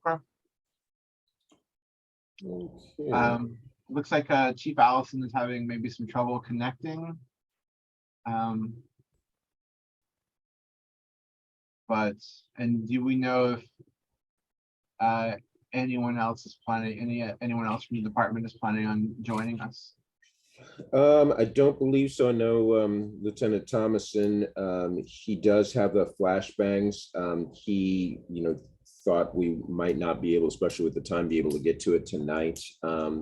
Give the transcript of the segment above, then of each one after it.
Okay. Okay. Looks like Chief Allison is having maybe some trouble connecting. And do we know if anyone else is planning, anyone else from the department is planning on joining us? I don't believe so. I know Lieutenant Thomason, he does have the flashbangs. He, thought we might not be able, especially with the time, be able to get to it tonight.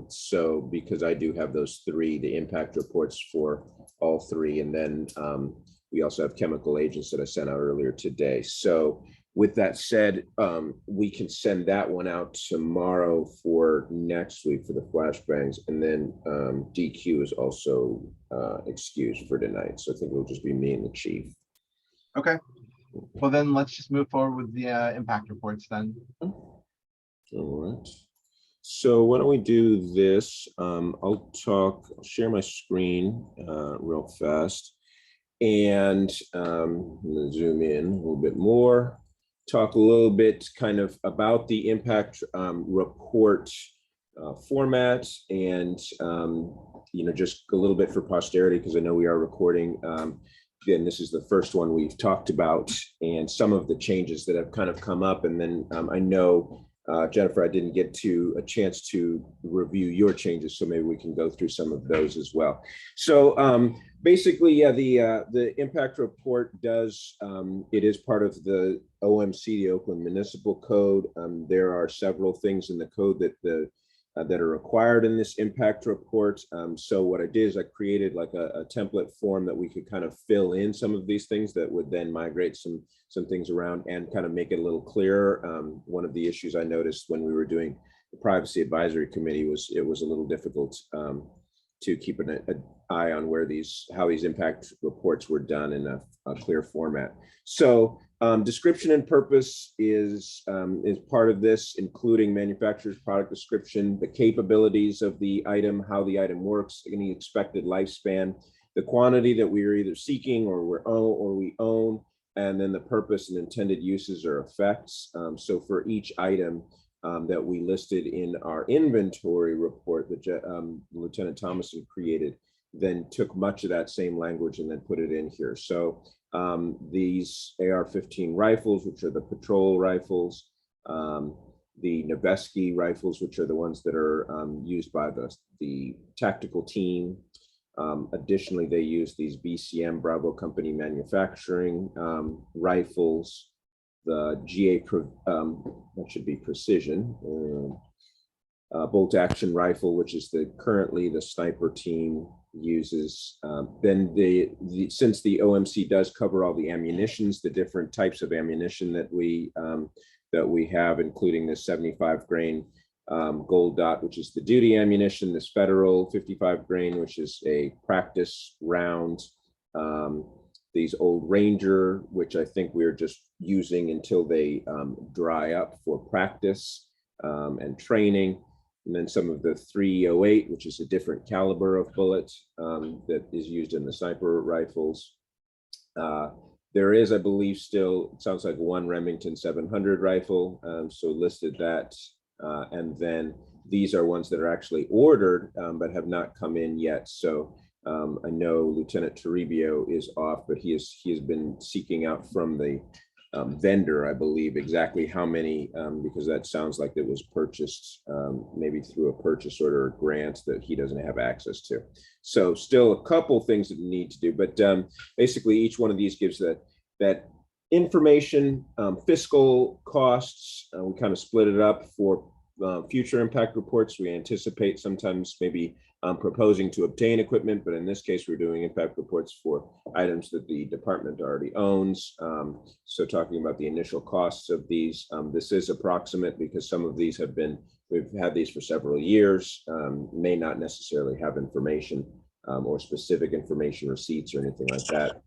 So because I do have those three, the impact reports for all three, and then we also have chemical agents that I sent out earlier today. So with that said, we can send that one out tomorrow for next week for the flashbangs, and then DQ is also excused for tonight. So I think it'll just be me and the chief. Okay. Well, then let's just move forward with the impact reports then. All right. So why don't we do this? I'll share my screen real fast, and I'm going to zoom in a little bit more, talk a little bit kind of about the impact report format, and just a little bit for posterity, because I know we are recording. Again, this is the first one we've talked about, and some of the changes that have kind of come up. And then I know, Jennifer, I didn't get a chance to review your changes, so maybe we can go through some of those as well. So basically, yeah, the impact report does, it is part of the OMC, the Oakland Municipal Code. There are several things in the code that are required in this impact report. So what I did is I created like a template form that we could kind of fill in some of these things that would then migrate some things around and kind of make it a little clearer. One of the issues I noticed when we were doing the Privacy Advisory Committee was it was a little difficult to keep an eye on how these impact reports were done in a clear format. So description and purpose is part of this, including manufacturer's product description, the capabilities of the item, how the item works, any expected lifespan, the quantity that we are either seeking or we own, and then the purpose and intended uses or effects. So for each item that we listed in our inventory report that Lieutenant Thomason created, then took much of that same language and then put it in here. So these AR-15 rifles, which are the patrol rifles, the Noveske rifles, which are the ones that are used by the tactical team. Additionally, they use these BCM Bravo Company manufacturing rifles, the GA, that should be precision, bolt action rifle, which is currently the sniper team uses. Then since the OMC does cover all the ammunitions, the different types of ammunition that we have, including this 75 grain gold dot, which is the duty ammunition, this federal 55 grain, which is a practice round, these old Ranger, which I think we're just using until they dry up for practice and training. And then some of the 308, which is a different caliber of bullet that is used in the sniper rifles. There is, I believe, still, it sounds like one Remington 700 rifle, so listed that. And then these are ones that are actually ordered, but have not come in yet. So I know Lieutenant Toribio is off, but he has been seeking out from the vendor, I believe, exactly how many, because that sounds like it was purchased maybe through a purchase order or grant that he doesn't have access to. So still a couple things that we need to do, but basically each one of these gives that information, fiscal costs. We kind of split it up for future impact reports. We anticipate sometimes maybe proposing to obtain equipment, but in this case, we're doing impact reports for items that the department already owns. So talking about the initial costs of these, this is approximate because some of these we've had these for several years, may not necessarily have information or specific information, receipts or anything like that.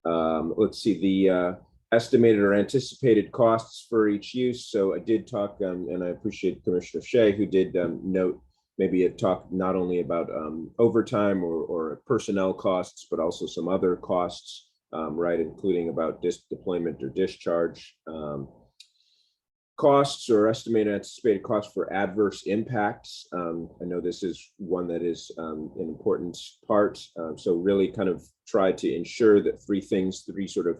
Let's see, the estimated or anticipated costs for each use. So I did talk, and I appreciate Commissioner Shea, who did note maybe it talked not only about overtime or personnel costs, but also some other costs, right, including about deployment or discharge. Costs or estimated anticipated costs for adverse impacts. I know this is one that is an important part. So really kind of try to ensure that three sort of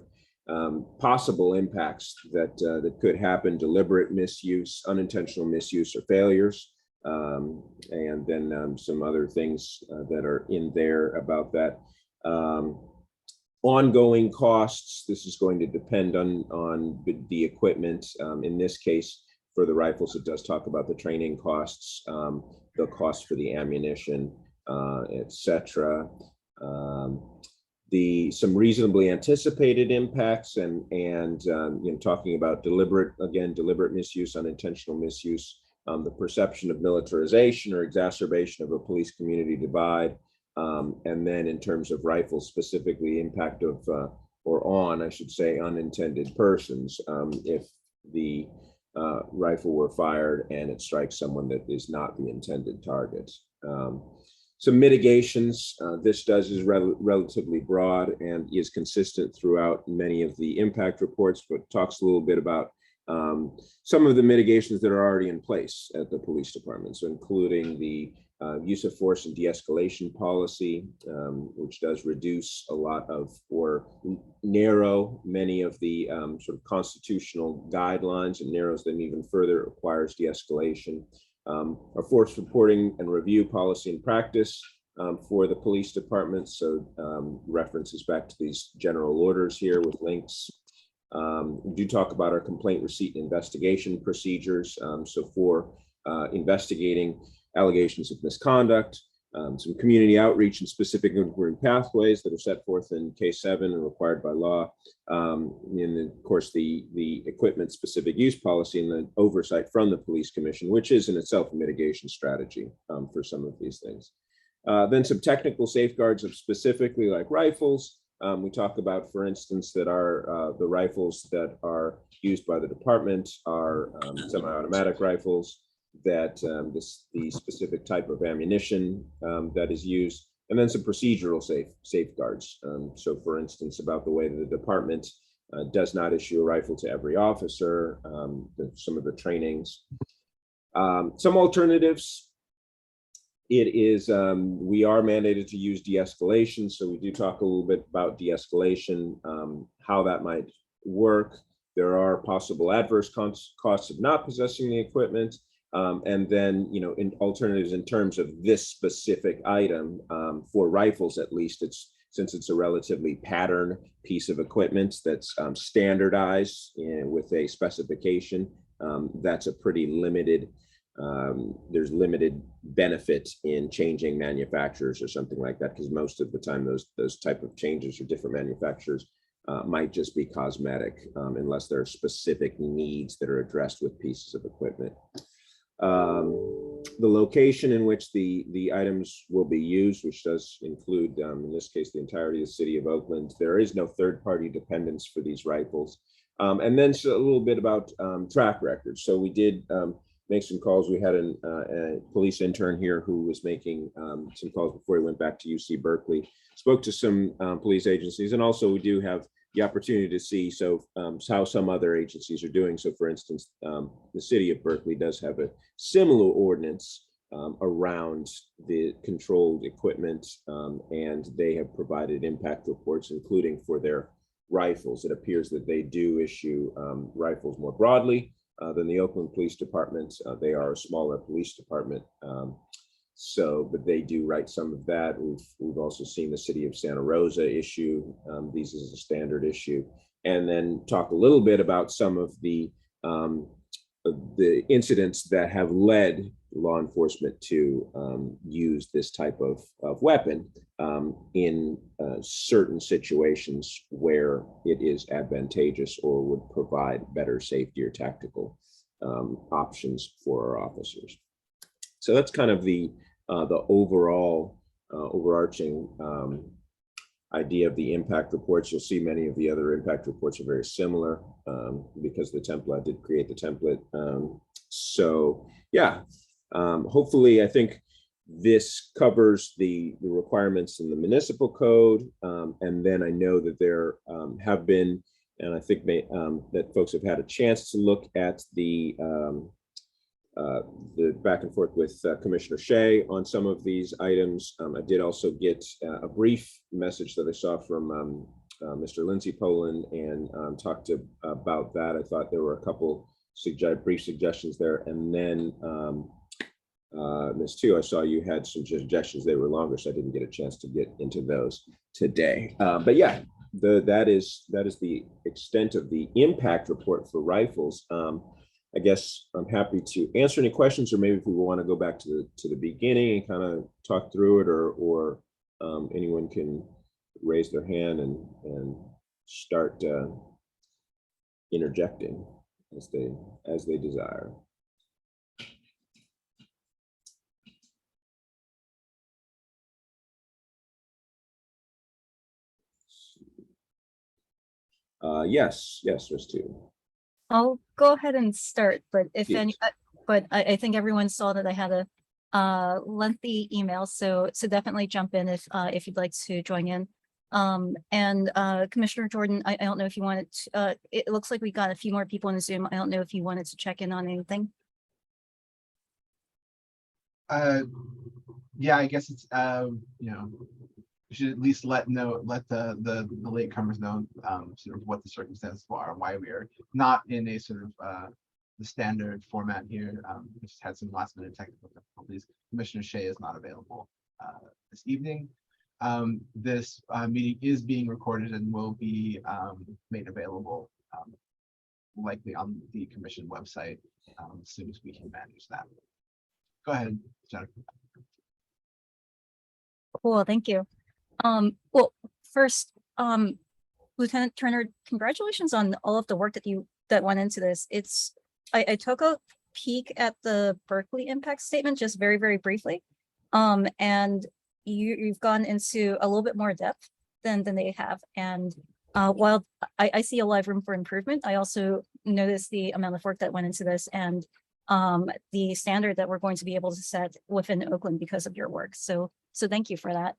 possible impacts that could happen: deliberate misuse, unintentional misuse, or failures. And then some other things that are in there about that. Ongoing costs, this is going to depend on the equipment. In this case, for the rifles, it does talk about the training costs, the cost for the ammunition, etc. Some reasonably anticipated impacts, and talking about deliberate misuse, unintentional misuse, the perception of militarization or exacerbation of a police community divide. And then in terms of rifles, specifically impact of, or on, I should say, unintended persons, if the rifle were fired and it strikes someone that is not the intended target. Some mitigations, this is relatively broad and is consistent throughout many of the impact reports, but talks a little bit about some of the mitigations that are already in place at the police department. So including the use of force and de-escalation policy, which does reduce a lot of, or narrow many of the sort of constitutional guidelines, and narrows them even further, requires de-escalation. A force reporting and review policy and practice for the police department. So references back to these general orders here with links. We do talk about our complaint receipt and investigation procedures. So for investigating allegations of misconduct, some community outreach and specific inquiry pathways that are set forth in Case 7 and required by law. And of course, the equipment specific use policy and the oversight from the police commission, which is in itself a mitigation strategy for some of these things. Then some technical safeguards of specifically like rifles. We talk about, for instance, that the rifles that are used by the department are semi-automatic rifles, that the specific type of ammunition that is used, and then some procedural safeguards. So for instance, about the way that the department does not issue a rifle to every officer, some of the trainings. Some alternatives. It is, we are mandated to use de-escalation. So we do talk a little bit about de-escalation, how that might work. There are possible adverse costs of not possessing the equipment. And then, in alternatives in terms of this specific item, for rifles, at least, since it's a relatively patterned piece of equipment that's standardized with a specification, that's a pretty limited, there's limited benefit in changing manufacturers or something like that, because most of the time those type of changes for different manufacturers might just be cosmetic, unless there are specific needs that are addressed with pieces of equipment. The location in which the items will be used, which does include, in this case, the entirety of the city of Oakland. There is no third-party dependence for these rifles. And then a little bit about track records. So we did make some calls. We had a police intern here who was making some calls before he went back to UC Berkeley, spoke to some police agencies, and also we do have the opportunity to see how some other agencies are doing. So for instance, the city of Berkeley does have a similar ordinance around the controlled equipment, and they have provided impact reports, including for their rifles. It appears that they do issue rifles more broadly than the Oakland Police Department. They are a smaller police department. But they do write some of that. We've also seen the city of Santa Rosa issue these as a standard issue, and then talk a little bit about some of the incidents that have led law enforcement to use this type of weapon in certain situations where it is advantageous or would provide better safety or tactical options for our officers. So that's kind of the overall overarching idea of the impact reports. You'll see many of the other impact reports are very similar because the template, I did create the template. Hopefully, I think this covers the requirements in the municipal code. And then I know that there have been And I think that folks have had a chance to look at the back and forth with Commissioner Shea on some of these items. I did also get a brief message that I saw from Mr. Lindsay Poland and talked about that. I thought there were a couple brief suggestions there. And then Ms. Tu, I saw you had some suggestions. They were longer, so I didn't get a chance to get into those today. But yeah, that is the extent of the impact report for rifles. I guess I'm happy to answer any questions, or maybe if we want to go back to the beginning and kind of talk through it, or anyone can raise their hand and start interjecting as they desire. Yes, Ms. Tu. I'll go ahead and start, but if Yes. any, but I think everyone saw that I had a lengthy email, so definitely jump in if you'd like to join in. And Commissioner Jordan, I don't know if you wanted to, it looks like we got a few more people in the Zoom. I don't know if you wanted to check in on anything. Yeah, I guess it's you know, we should at least let the latecomers know sort of what the circumstances are, why we are not in a sort of the standard format here. We just had some last minute technical difficulties. Commissioner Shea is not available this evening. This meeting is being recorded and will be made available likely on the commission website as soon as we can manage that. Go ahead, Jennifer. Cool, thank you. Well, first, Lieutenant Turner, congratulations on all of the work that went into this. I took a peek at the Berkeley impact statement just very, very briefly. And you've gone into a little bit more depth than they have. And while I see a lot of room for improvement, I also noticed the amount of work that went into this and the standard that we're going to be able to set within Oakland because of your work. So thank you for that.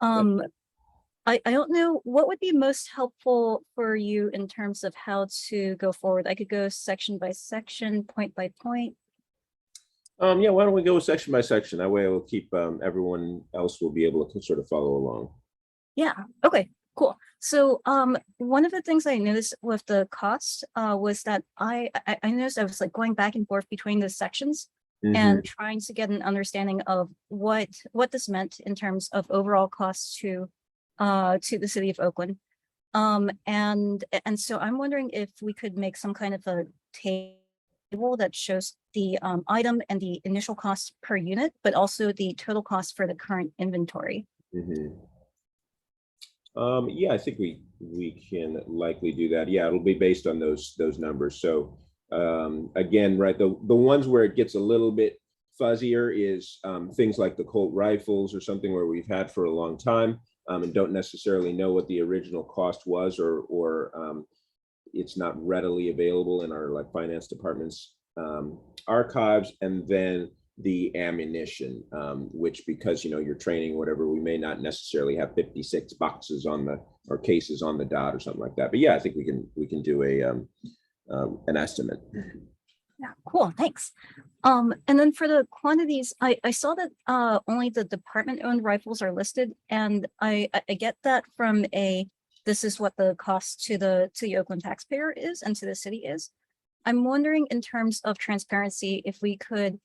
I don't know what would be most helpful for you in terms of how to go forward. I could go section by section, point by point. Yeah, why don't we go section by section? That way it will keep everyone else will be able to sort of follow along. Yeah, okay, cool. So one of the things I noticed with the cost was that I noticed I was like going back and forth between the sections and trying to get an understanding of what this meant in terms of overall costs to the city of Oakland. And so I'm wondering if we could make some kind of a table that shows the item and the initial cost per unit, but also the total cost for the current inventory. Yeah, I think we can likely do that. Yeah, it'll be based on those numbers. So again, right, the ones where it gets a little bit fuzzier is things like the Colt rifles or something where we've had for a long time and don't necessarily know what the original cost was, or it's not readily available in our like finance department's archives. And then the ammunition, which because you're training whatever, we may not necessarily have 56 boxes or cases on the dot or something like that. But yeah, I think we can do an estimate. Yeah, cool, thanks. And then for the quantities, I saw that only the department-owned rifles are listed, and I get that from this is what the cost to the Oakland taxpayer is and to the city is. I'm wondering in terms of transparency if we could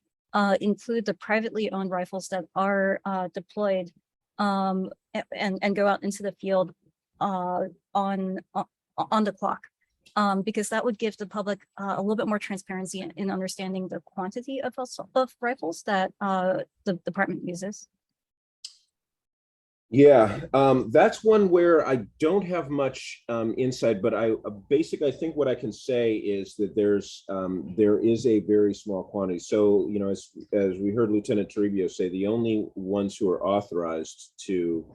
include the privately owned rifles that are deployed and go out into the field on the clock. Because that would give the public a little bit more transparency in understanding the quantity of rifles that the department uses. Yeah, that's one where I don't have much insight, but I think what I can say is that there is a very small quantity. So, as we heard Lieutenant Toribio say, the only ones who are authorized to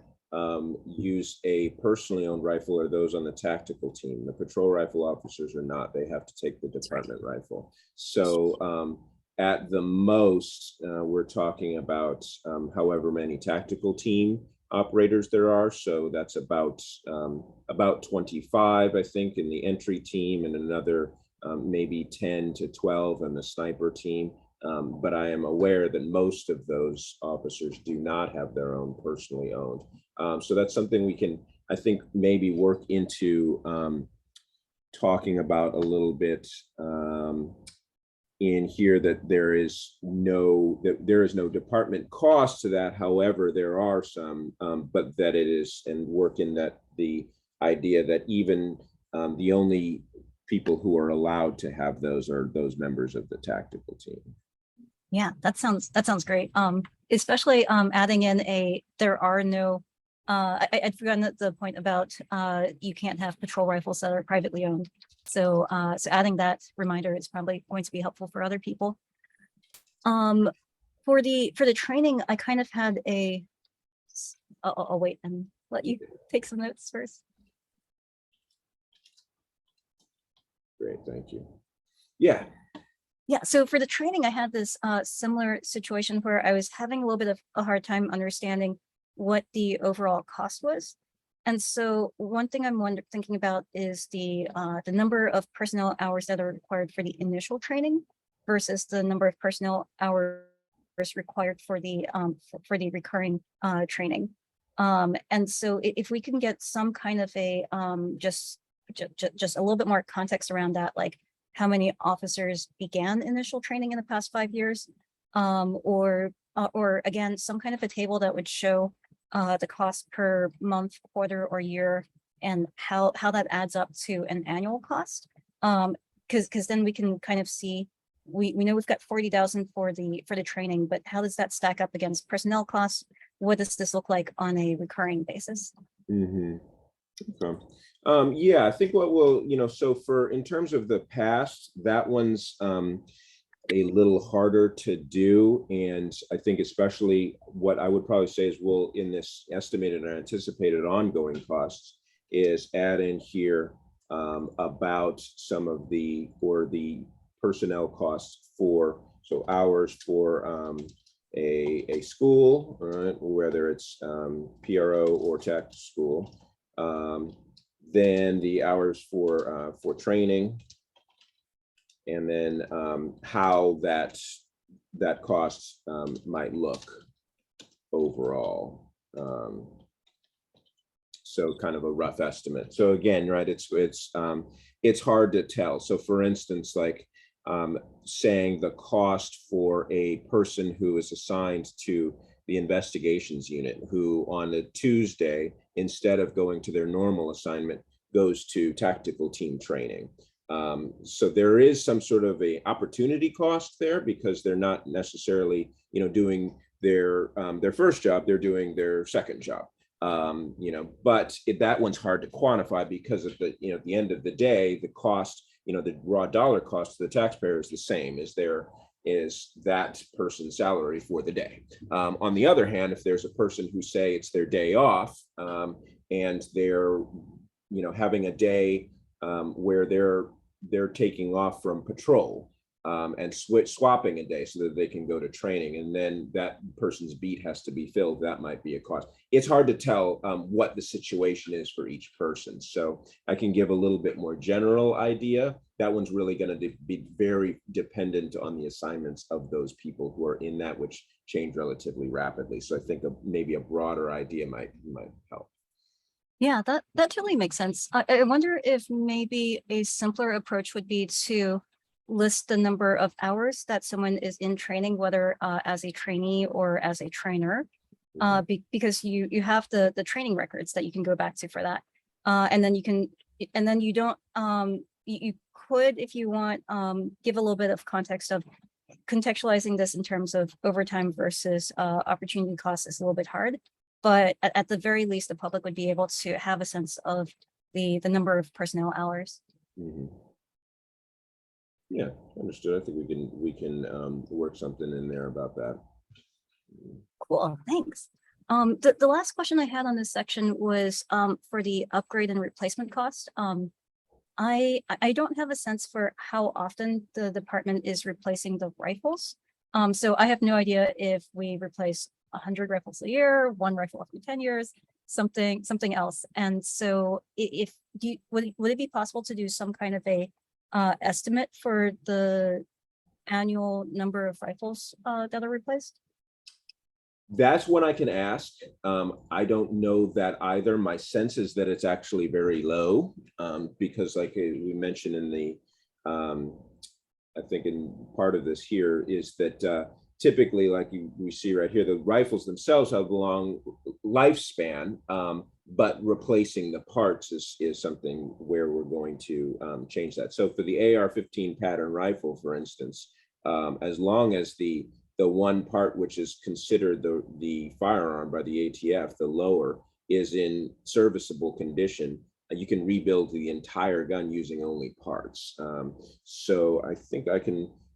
use a personally owned rifle are those on the tactical team. The patrol rifle officers are not. They have to take the department rifle. So at the most, we're talking about however many tactical team operators there are. So that's about 25, I think, in the entry team, and another maybe 10 to 12 in the sniper team. But I am aware that most of those officers do not have their own personally owned. So that's something we can, I think, maybe work into talking about a little bit in here, that there is no department cost to that. However, there are some, but that it is, and work in that the idea that even the only people who are allowed to have those are those members of the tactical team. Yeah, that sounds great. Especially adding in there are no I'd forgotten the point about you can't have patrol rifles that are privately owned. So so adding that reminder is probably going to be helpful for other people. For the training, I kind of had I'll wait and let you take some notes first. Great, thank you. Yeah. Yeah, so for the training, I had this similar situation where I was having a little bit of a hard time understanding what the overall cost was. And so one thing I'm thinking about is the number of personnel hours that are required for the initial training versus the number of personnel hours required for the recurring training. And so if we can get some kind of a just a little bit more context around that, like how many officers began initial training in the past 5 years, or again, some kind of a table that would show the cost per month, quarter, or year, and how that adds up to an annual cost. Because then we can kind of see, we know we've got 40,000 for the training, but how does that stack up against personnel costs? What does this look like on a recurring basis? Mm-hmm. Okay. Yeah, I think what we'll, so for, in terms of the past, that one's a little harder to do. And I think especially what I would probably say is, we'll, in this estimated or anticipated ongoing costs, is add in here about some of the personnel costs for, so hours for a school, right, whether it's PRO or tech school. Then the hours for training, and then how that cost might look overall. So kind of a rough estimate. So again, right, it's hard to tell. So for instance, like saying the cost for a person who is assigned to the investigations unit, who on a Tuesday, instead of going to their normal assignment, goes to tactical team training. So there is some sort of a opportunity cost there, because they're not necessarily, doing their first job, they're doing their second job. But that one's hard to quantify, because at the end of the day, the cost, the raw dollar cost to the taxpayer is the same as that person's salary for the day. On the other hand, if there's a person who, say it's their day off, and they're having a day where they're taking off from patrol, and swapping a day so that they can go to training, and then that person's beat has to be filled, that might be a cost. It's hard to tell what the situation is for each person. So I can give a little bit more general idea. That one's really going to be very dependent on the assignments of those people who are in that, which change relatively rapidly. So I think maybe a broader idea might help. Yeah, that totally makes sense. I wonder if maybe a simpler approach would be to list the number of hours that someone is in training, whether as a trainee or as a trainer, because you have the training records that you can go back to for that, and then you don't you could, if you want, give a little bit of context of contextualizing this in terms of overtime versus opportunity cost is a little bit hard. But at the very least, the public would be able to have a sense of the number of personnel hours. Mm-hmm. Yeah, understood. I think we can work something in there about that. Cool, thanks. The last question I had on this section was for the upgrade and replacement cost. I don't have a sense for how often the department is replacing the rifles. So I have no idea if we replace 100 rifles a year, one rifle every 10 years, something else. And so if would it be possible to do some kind of a estimate for the annual number of rifles that are replaced? That's what I can ask. I don't know that either. My sense is that it's actually very low, because like we mentioned in the, I think in part of this here is that typically, like we see right here, the rifles themselves have a long lifespan, but replacing the parts is something where we're going to change that. So for the AR-15 pattern rifle, for instance, as long as the one part which is considered the firearm by the ATF, the lower, is in serviceable condition, you can rebuild the entire gun using only parts. So I think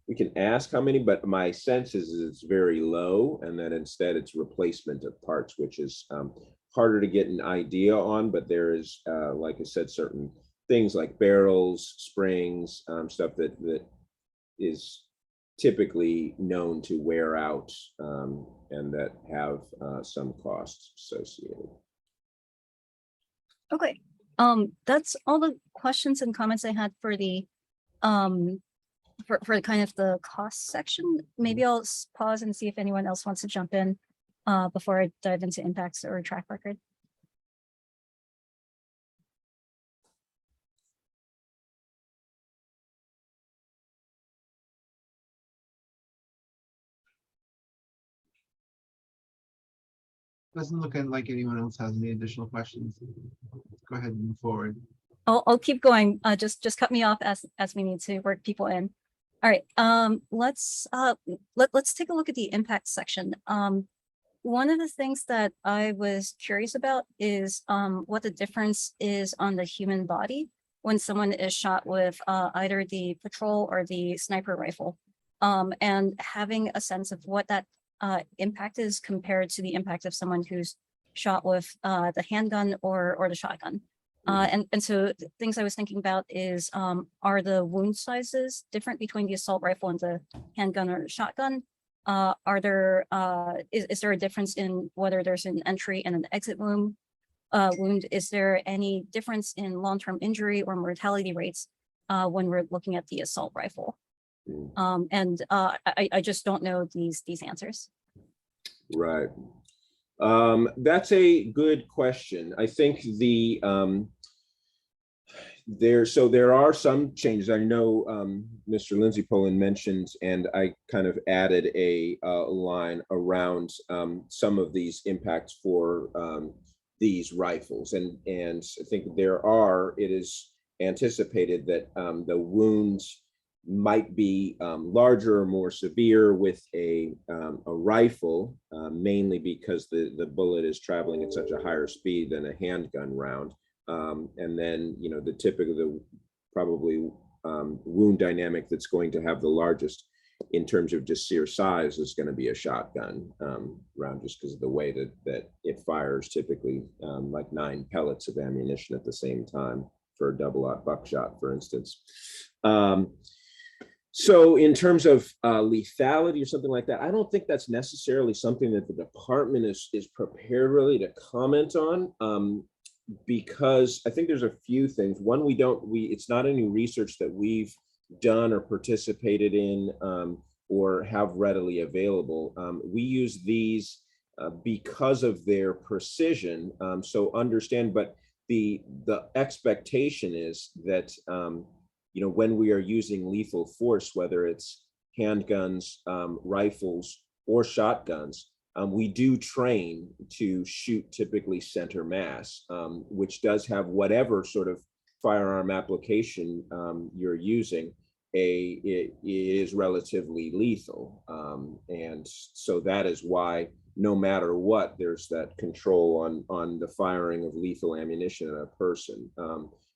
we can ask how many, but my sense is it's very low, and that instead it's replacement of parts, which is harder to get an idea on. But there is, like I said, certain things like barrels, springs, stuff that is typically known to wear out, and that have some costs associated. Okay, that's all the questions and comments I had for the for kind of the cost section. Maybe I'll pause and see if anyone else wants to jump in before I dive into impacts or track record. Doesn't look like anyone else has any additional questions. Go ahead and move forward. I'll keep going. Just cut me off as we need to work people in. All right. Let's take a look at the impact section. One of the things that I was curious about is what the difference is on the human body when someone is shot with either the patrol or the sniper rifle, and having a sense of what that impact is compared to the impact of someone who's shot with the handgun or the shotgun. And so things I was thinking about is, are the wound sizes different between the assault rifle and the handgun or shotgun? Are there is there a difference in whether there's an entry and an exit wound? Is there any difference in long-term injury or mortality rates when we're looking at the assault rifle? I just don't know these answers. Right. That's a good question. I think the there are some changes. I know Mr. Lindsay Poland mentioned, and I kind of added a line around some of these impacts for these rifles, and I think it is anticipated that the wounds might be larger or more severe with a rifle, mainly because the bullet is traveling at such a higher speed than a handgun round. And then, the typical, probably wound dynamic that's going to have the largest in terms of just sheer size is going to be a shotgun round, just because of the way that it fires, typically like 9 pellets of ammunition at the same time for a double-aught buckshot, for instance. So in terms of lethality or something like that, I don't think that's necessarily something that the department is prepared really to comment on, because I think there's a few things. One, it's not any research that we've done or participated in or have readily available. We use these because of their precision. So understand, but the expectation is that when we are using lethal force, whether it's handguns, rifles, or shotguns, we do train to shoot typically center mass, which does have whatever sort of firearm application you're using, it is relatively lethal. And so that is why no matter what, there's that control on the firing of lethal ammunition at a person.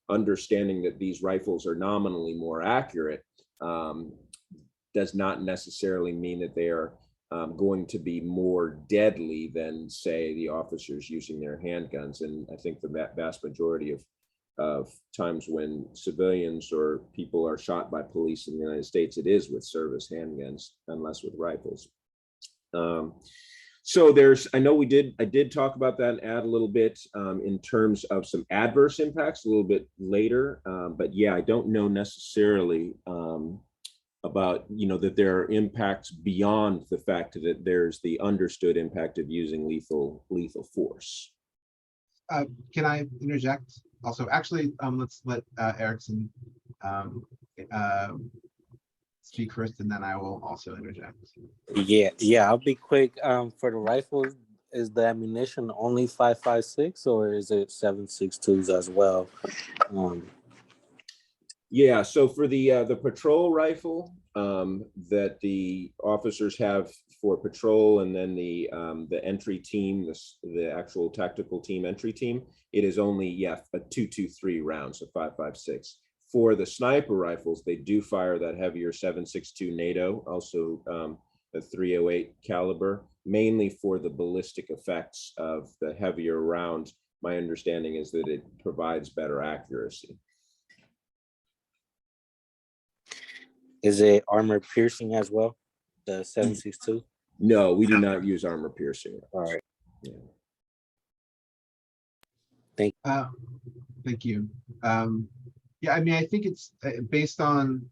Understanding that these rifles are nominally more accurate does not necessarily mean that they are going to be more deadly than, say, the officers using their handguns. And I think the vast majority of times when civilians or people are shot by police in the United States, it is with service handguns, unless with rifles. So I know I did talk about that and add a little bit in terms of some adverse impacts a little bit later. But yeah, I don't know necessarily about, that there are impacts beyond the fact that there's the understood impact of using lethal force. Can I interject? Also, actually, let's let Erickson speak first, and then I will also interject. Yeah, I'll be quick. For the rifles, is the ammunition only 5.56 or is it 7.62s as well? Yeah, so for the patrol rifle that the officers have for patrol, and then the entry team, the actual tactical team entry team, it is only a 223 round, so 5.56. For the sniper rifles, they do fire that heavier 7.62 NATO, also the 308 caliber, mainly for the ballistic effects of the heavier round. My understanding is that it provides better accuracy. Is it armor piercing as well? The 7.62? No, we do not use armor piercing. All right. Yeah. Thank you. Yeah, I mean, I think it's based on,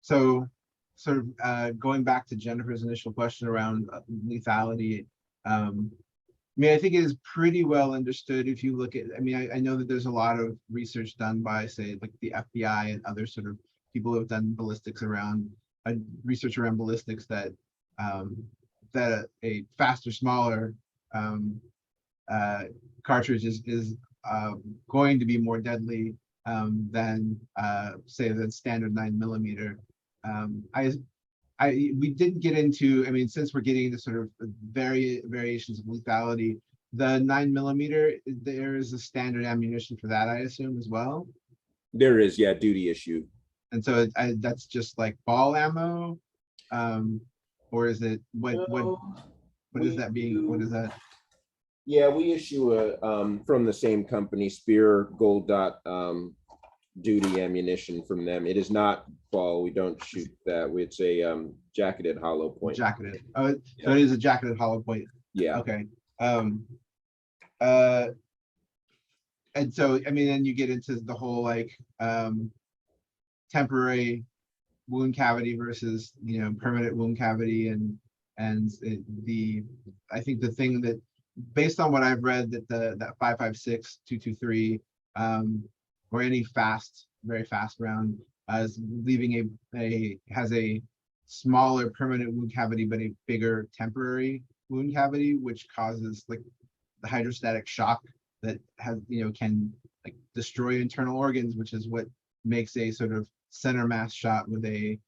so sort of going back to Jennifer's initial question around lethality. I mean, I think it is pretty well understood if you look at, I mean, I know that there's a lot of research done by, say, like the FBI and other sort of people who have done ballistics around, research around ballistics, that that a faster, smaller cartridge is going to be more deadly than say the standard 9mm. We didn't get into, I mean, since we're getting into sort of variations of lethality, the 9mm, there is a standard ammunition for that, I assume, as well. There is, yeah, duty issue. And so that's just like ball ammo, or is it what is that being? What is that? Yeah, we issue a from the same company, Spear Gold Dot duty ammunition from them. It is not ball. We don't shoot that. It's a jacketed hollow point. Jacketed. Oh, so it is a jacketed hollow point. Yeah. Okay. And so, I mean, then you get into the whole like temporary wound cavity versus, permanent wound cavity, and I think the thing that, based on what I've read, that that 5.56, 223, or any very fast round, is leaving has a smaller permanent wound cavity but a bigger temporary wound cavity, which causes like the hydrostatic shock that has, can like destroy internal organs, which is what makes a sort of center mass shot with a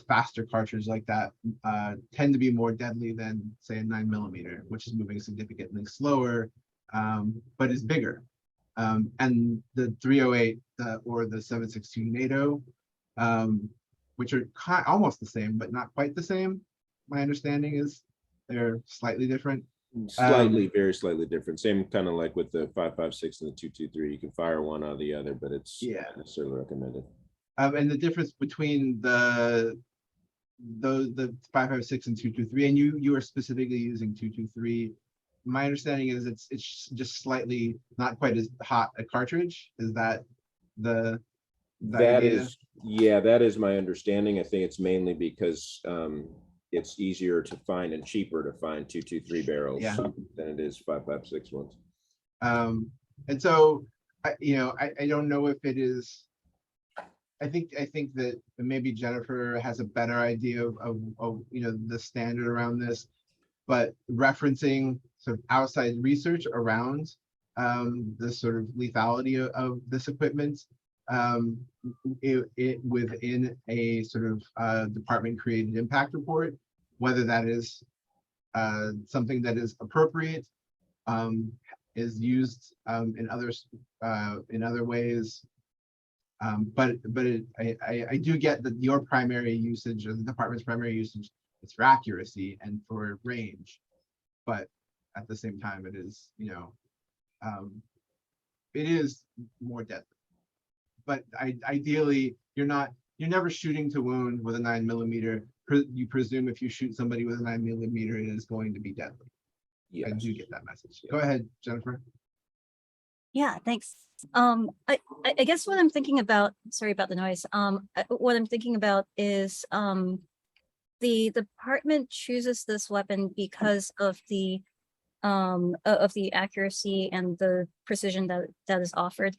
faster cartridge like that tend to be more deadly than, say, a 9mm, which is moving significantly slower, but is bigger. And the 308 or the 7.62 NATO, which are almost the same, but not quite the same. My understanding is they're slightly different. Slightly, very slightly different. Same kind of like with the 5.56 and the 223. You can fire one out of the other, but it's not necessarily recommended. And the difference between the 5.56 and 223, and you are specifically using 223. My understanding is it's just slightly not quite as hot a cartridge. Is that the idea? That is my understanding. I think it's mainly because it's easier to find and cheaper to find 223 barrels than it is 5.56 ones. And so I don't know if it is. I think that maybe Jennifer has a better idea of the standard around this, but referencing sort of outside research around the sort of lethality of this equipment, it within a sort of department created impact report, whether that is something that is appropriate, is used in other ways. But I do get that your primary usage, or the department's primary usage, is for accuracy and for range, but at the same time, it is it is more deadly. But ideally, you're not you're never shooting to wound with a 9mm. You presume if you shoot somebody with a 9mm, it is going to be deadly. I Yes. do get that message. Go ahead, Jennifer. Yeah, thanks. I guess what I'm thinking about, sorry about the noise. What I'm thinking about is the department chooses this weapon because of the accuracy and the precision that is offered.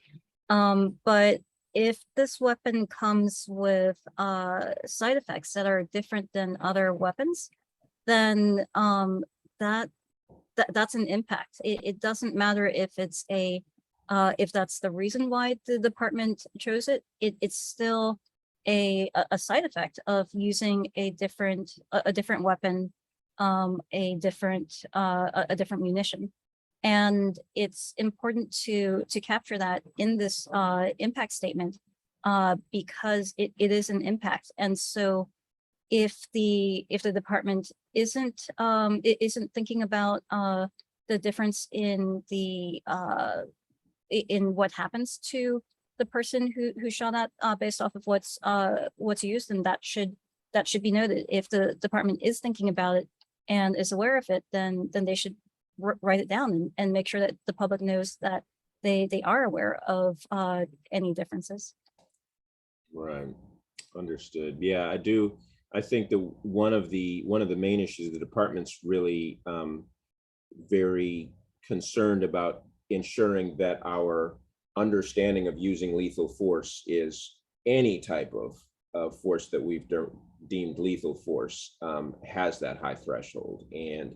But if this weapon comes with side effects that are different than other weapons, then that's an impact. It doesn't matter if it's if that's the reason why the department chose it. It's still a side effect of using a different weapon, a different munition. And it's important to capture that in this impact statement, because it is an impact. And so if the department isn't thinking about the difference in the in what happens to the person who shot at, based off of what's used, and that should be noted. If the department is thinking about it and is aware of it, then they should write it down and make sure that the public knows that they are aware of any differences. Right. Understood. Yeah, I do. I think that one of the main issues, the department's really very concerned about ensuring that our understanding of using lethal force is any type of force that we've deemed lethal force has that high threshold. And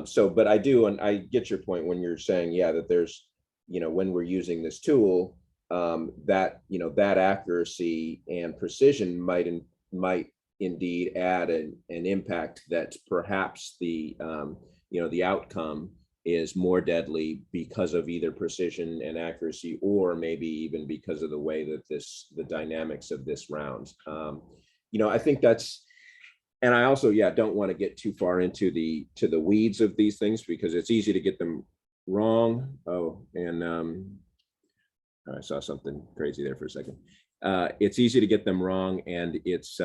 so, but I do, and I get your point when you're saying, yeah, that there's, when we're using this tool, that, that accuracy and precision might indeed add an impact that perhaps the, the outcome is more deadly because of either precision and accuracy, or maybe even because of the way that the dynamics of this round. I think that's, and I also, don't want to get too far into the weeds of these things, because it's easy to get them wrong. Oh, and I saw something crazy there for a second. It's easy to get them wrong, and it's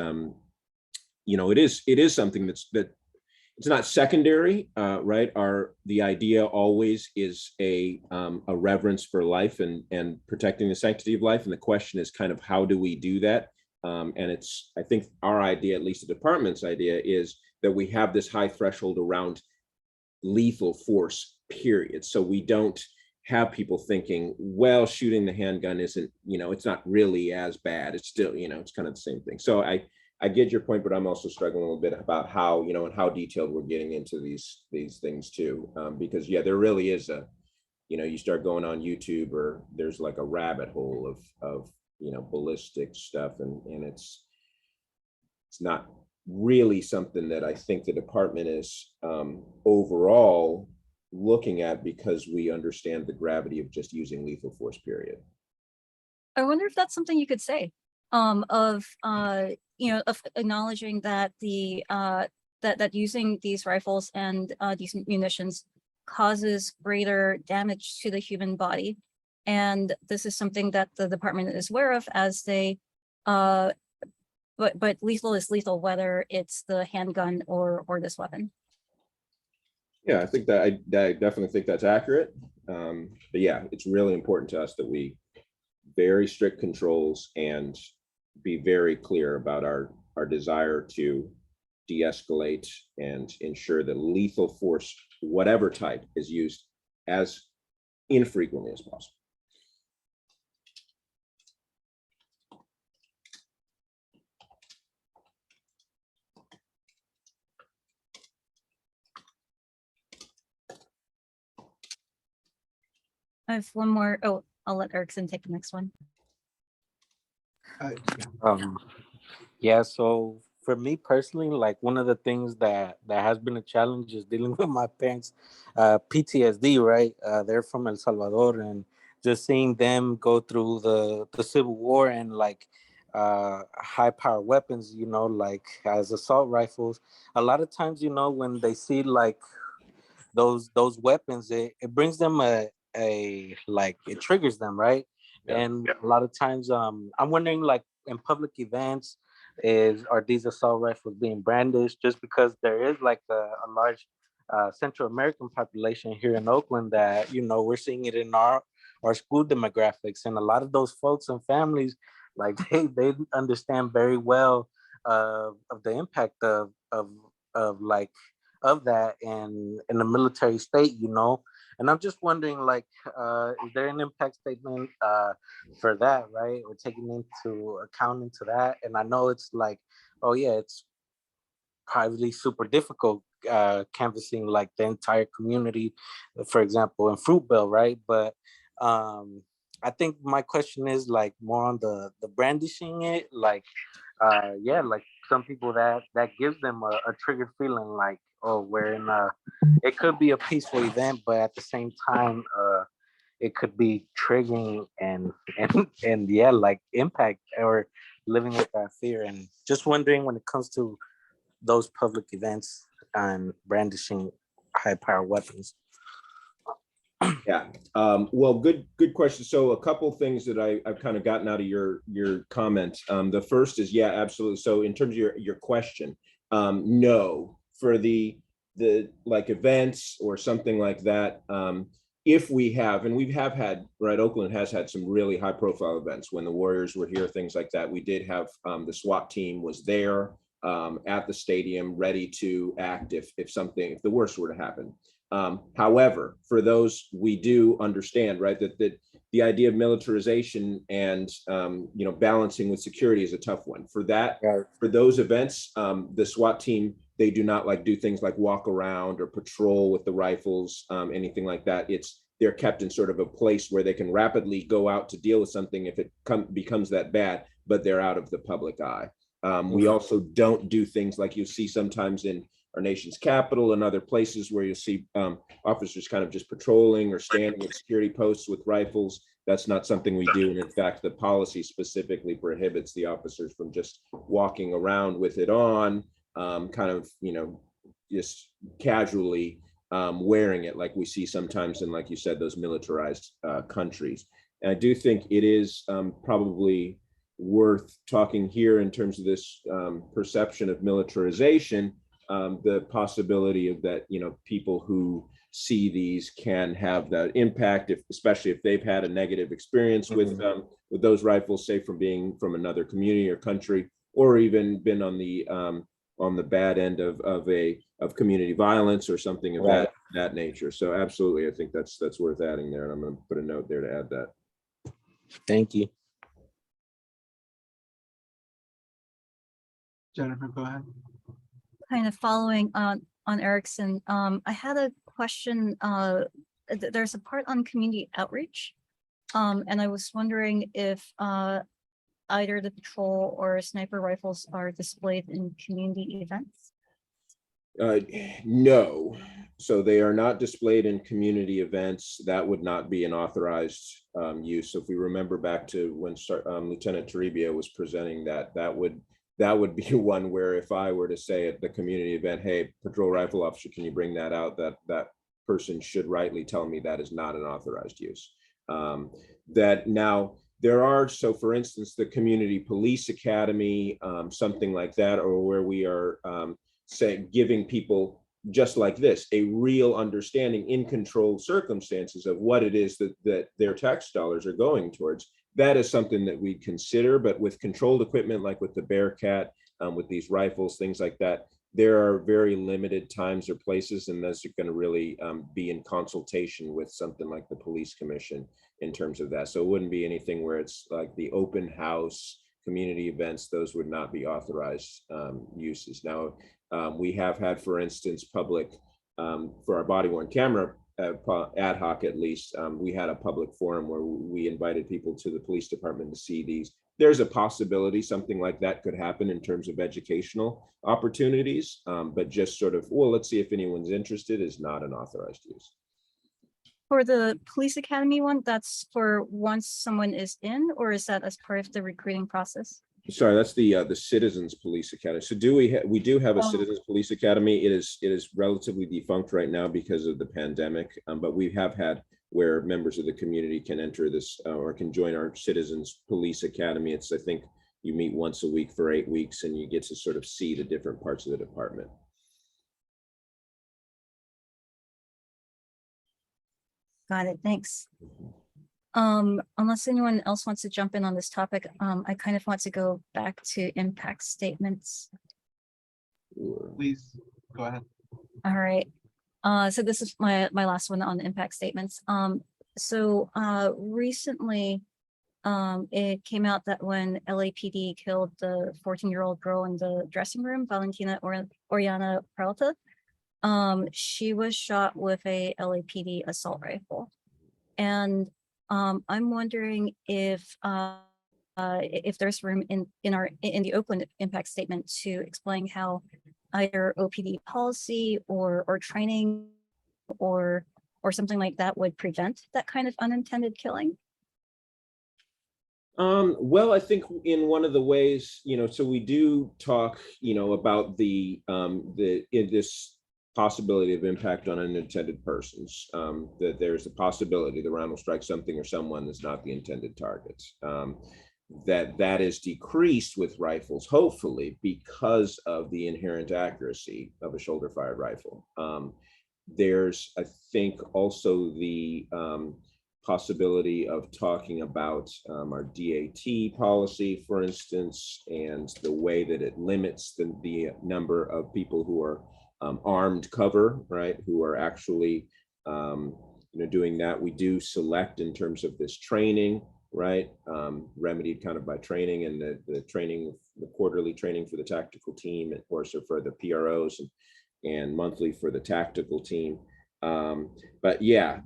it is something that it's not secondary, right? The idea always is a reverence for life and protecting the sanctity of life, and the question is kind of how do we do that? And I think our idea, at least the department's idea, is that we have this high threshold around lethal force, period. So we don't have people thinking, well, shooting the handgun isn't, it's not really as bad. It's still, it's kind of the same thing. So I get your point, but I'm also struggling a little bit about how, and how detailed we're getting into these things too. Because there really is you start going on YouTube, or there's like a rabbit hole of ballistic stuff, and it's not really something that I think the department is overall looking at, because we understand the gravity of just using lethal force, period. I wonder if that's something you could say, of acknowledging that that using these rifles and these munitions causes greater damage to the human body. And this is something that the department is aware of, as they but lethal is lethal, whether it's the handgun or this weapon. Yeah, I think that I definitely think that's accurate. But yeah, it's really important to us that we very strict controls and be very clear about our desire to de-escalate and ensure that lethal force, whatever type, is used as infrequently as possible. I have one more. Oh, I'll let Erickson take the next one. Yeah, so for me personally, like, one of the things that has been a challenge is dealing with my parents' PTSD, right? They're from El Salvador, and just seeing them go through the Civil War and like high power weapons, like as assault rifles. A lot of times, when they see like those weapons, it brings them a like, it triggers them, right? And a lot of times, I'm wondering, like in public events, are these assault rifles being brandished? Just because there is like a large Central American population here in Oakland that, we're seeing it in our school demographics, and a lot of those folks and families, like they understand very well of the impact of like of that in the military state. And I'm just wondering, like, is there an impact statement for that, right? We're taking into account into that. And I know it's like, oh yeah, it's probably super difficult canvassing like the entire community, for example, in Fruitvale, right? But I think my question is like more on the brandishing it, like yeah, like some people that gives them a triggered feeling, like, oh, we're in a, it could be a peaceful event, but at the same time it could be triggering and yeah, like impact or living with that fear. And just wondering, when it comes to those public events and brandishing high power weapons. Yeah. Well, good question. So a couple things that I've kind of gotten out of your comment. The first is, yeah, absolutely. So in terms of your question, no, for the like events or something like that, if we have, and we have had, right, Oakland has had some really high profile events when the Warriors were here, things like that. We did have the SWAT team was there at the stadium, ready to act if the worst were to happen. However, for those, we do understand, right, that the idea of militarization and balancing with security is a tough one. For that, for those events, the SWAT team, they do not like do things like walk around or patrol with the rifles, anything like that. They're kept in sort of a place where they can rapidly go out to deal with something if it becomes that bad, but they're out of the public eye. We also don't do things like you see sometimes in our nation's capital and other places where you see officers kind of just patrolling or standing at security posts with rifles. That's not something we do. And in fact, the policy specifically prohibits the officers from just walking around with it on, kind of, just casually wearing it like we see sometimes in, like you said, those militarized countries. And I do think it is probably worth talking here in terms of this perception of militarization, the possibility of that, people who see these can have that impact, especially if they've had a negative experience with those rifles, say from being from another community or country, or even been on the bad end of community violence or something of that nature. So absolutely, I think that's worth adding there, and I'm going to put a note there to add that. Thank you. Jennifer, go ahead. Kind of following on Erickson, I had a question. There's a part on community outreach, and I was wondering if either the patrol or sniper rifles are displayed in community events. No, so they are not displayed in community events. That would not be an authorized use. So if we remember back to when Lieutenant Toribio was presenting that would be one where if I were to say at the community event, hey, patrol rifle officer, can you bring that out? That person should rightly tell me that is not an authorized use. That now there are, so for instance, the community police academy, something like that, or where we are giving people just like this, a real understanding in controlled circumstances of what it is that their tax dollars are going towards. That is something that we consider, but with controlled equipment, like with the Bearcat, with these rifles, things like that, there are very limited times or places, and those are going to really be in consultation with something like the police commission in terms of that. So it wouldn't be anything where it's like the open house community events. Those would not be authorized uses. Now, we have had, for instance, public, for our body-worn camera, ad hoc at least, we had a public forum where we invited people to the police department to see these. There's a possibility something like that could happen in terms of educational opportunities, but just sort of, well, let's see if anyone's interested, is not an authorized use. For the police academy one, that's for once someone is in, or is that as part of the recruiting process? Sorry, that's the Citizens Police Academy. So we do have a Citizens Police Academy. It is relatively defunct right now because of the pandemic, but we have had where members of the community can enter this or can join our Citizens Police Academy. It's, I think, you meet once a week for 8 weeks, and you get to sort of see the different parts of the department. Got it. Thanks. Unless anyone else wants to jump in on this topic, I kind of want to go back to impact statements. Please go ahead. All right. So this is my last one on impact statements. Recently, it came out that when LAPD killed the 14-year-old girl in the dressing room, Valentina Oriana Peralta, she was shot with a LAPD assault rifle. And I'm wondering if there's room in the Oakland impact statement to explain how either OPD policy or training or something like that would prevent that kind of unintended killing. Well, I think in one of the ways, so we do talk, about this possibility of impact on unintended persons, that there's a possibility the round will strike something or someone that's not the intended target. That is decreased with rifles, hopefully, because of the inherent accuracy of a shoulder-fired rifle. There's, I think, also the possibility of talking about our DAT policy, for instance, and the way that it limits the number of people who are armed cover, right, who are actually doing that. We do select in terms of this training, right, remedied kind of by training, and the training, the quarterly training for the tactical team, of course, or for the PROs, and monthly for the tactical team. But yeah,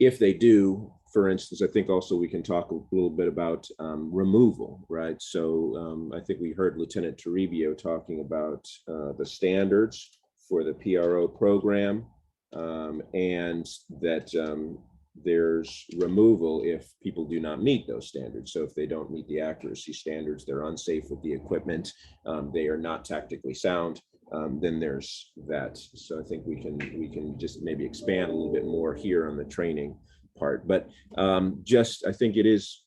if they do, for instance, I think also we can talk a little bit about removal, right? So I think we heard Lieutenant Toribio talking about the standards for the PRO program, and that there's removal if people do not meet those standards. So if they don't meet the accuracy standards, they're unsafe with the equipment, they are not tactically sound, then there's that. So I think we can just maybe expand a little bit more here on the training part, but just I think it is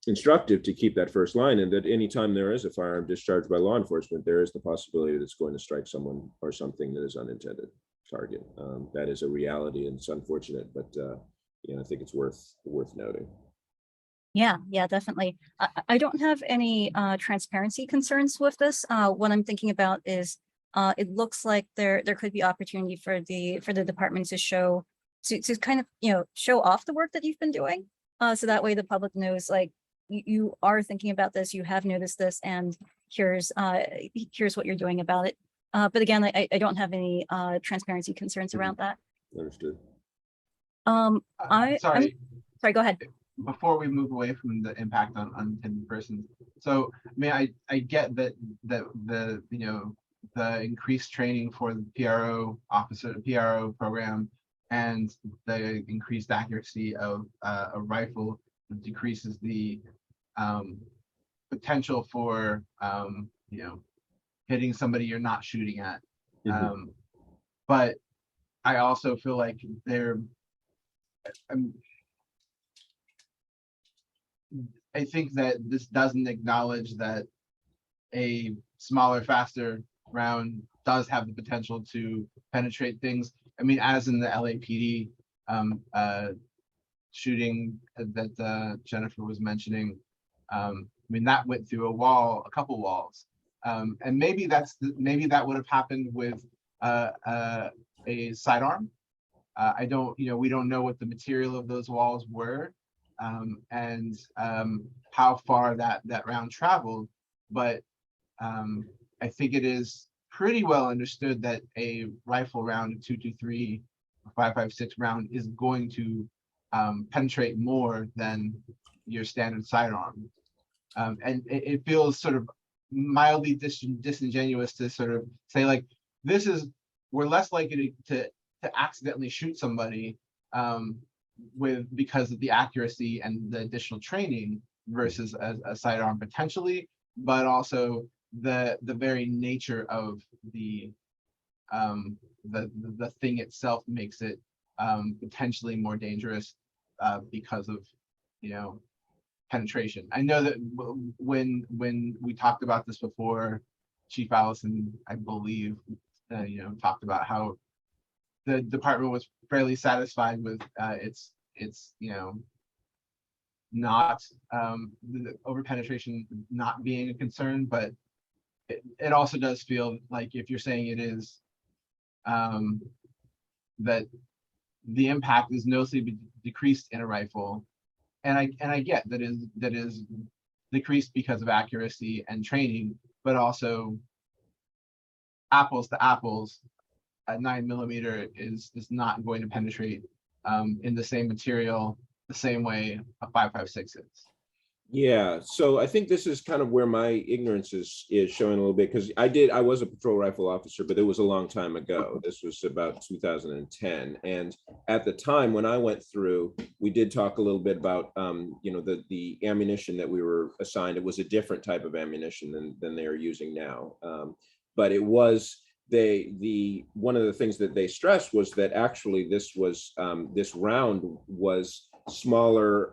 instructive to keep that first line, and that anytime there is a firearm discharged by law enforcement, there is the possibility that it's going to strike someone or something that is unintended target. That is a reality, and it's unfortunate, but I think it's worth noting. Yeah, definitely. I don't have any transparency concerns with this. What I'm thinking about is it looks like there could be opportunity for the department to show to kind of show off the work that you've been doing, so that way the public knows, like, you are thinking about this, you have noticed this, and here's what you're doing about it. But again, I don't have any transparency concerns around that. Understood. Sorry, go ahead. Before we move away from the impact on unintended persons, so I mean, I get that the the increased training for the PRO officer, PRO program, and the increased accuracy of a rifle decreases the potential for hitting somebody you're not shooting at. But I also feel like I think that this doesn't acknowledge that a smaller, faster round does have the potential to penetrate things. I mean, as in the LAPD shooting that Jennifer was mentioning, I mean, that went through a couple walls. And maybe that would have happened with a sidearm. We don't know what the material of those walls were, and how far that round traveled, but I think it is pretty well understood that a rifle round, a 223 or 5.56 round, is going to penetrate more than your standard sidearm, and it feels sort of mildly disingenuous to sort of say, like, we're less likely to accidentally shoot somebody because of the accuracy and the additional training versus a sidearm potentially, but also the very nature of the thing itself makes it potentially more dangerous because of, you know, penetration. I know that when we talked about this before, Chief Allison, I believe, you know, talked about how the department was fairly satisfied with its you know, not the over penetration not being a concern, but it also does feel like if you're saying it is, that the impact is noticeably decreased in a rifle, and I get that is decreased because of accuracy and training, but also apples to apples, a 9mm is not going to penetrate in the same material the same way a 5.56 is. Yeah, so I think this is kind of where my ignorance is showing a little bit, because I was a patrol rifle officer, but it was a long time ago. This was about 2010, and at the time when I went through, we did talk a little bit about you know, the ammunition that we were assigned. It was a different type of ammunition than they are using now, but it was one of the things that they stressed was that actually this was this round was smaller,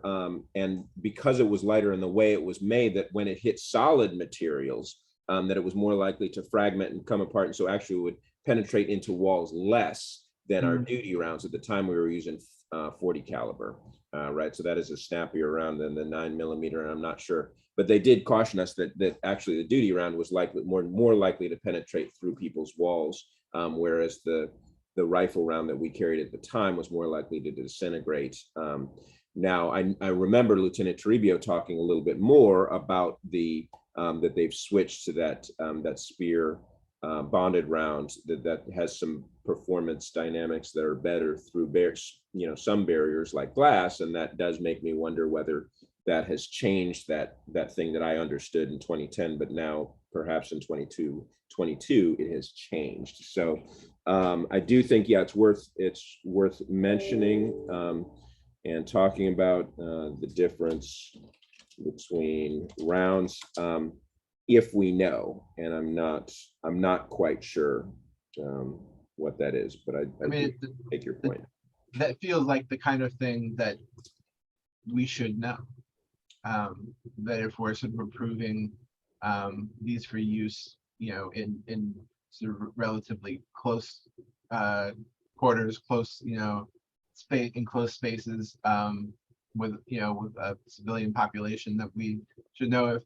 and because it was lighter in the way it was made, that when it hit solid materials, that it was more likely to fragment and come apart, and so actually would penetrate into walls less than our duty rounds. At the time we were using 40 caliber, right? So that is a snappier round than the 9mm, and I'm not sure, but they did caution us that actually the duty round was likely more likely to penetrate through people's walls, whereas the rifle round that we carried at the time was more likely to disintegrate. Now, I remember Lieutenant Toribio talking a little bit more about that they've switched to that spear bonded round that has some performance dynamics that are better through you know, some barriers like glass, and that does make me wonder whether that has changed that thing that I understood in 2010, but now perhaps in 2022 it has changed. So I do think, yeah, it's worth mentioning and talking about the difference between rounds, if we know, and I'm not quite sure what that is, but I mean, take your point. That feels like the kind of thing that we should know. That if we're sort of approving these for use, you know, in sort of relatively close quarters, close, you know, space, in close spaces, with, you know, with a civilian population, that we should know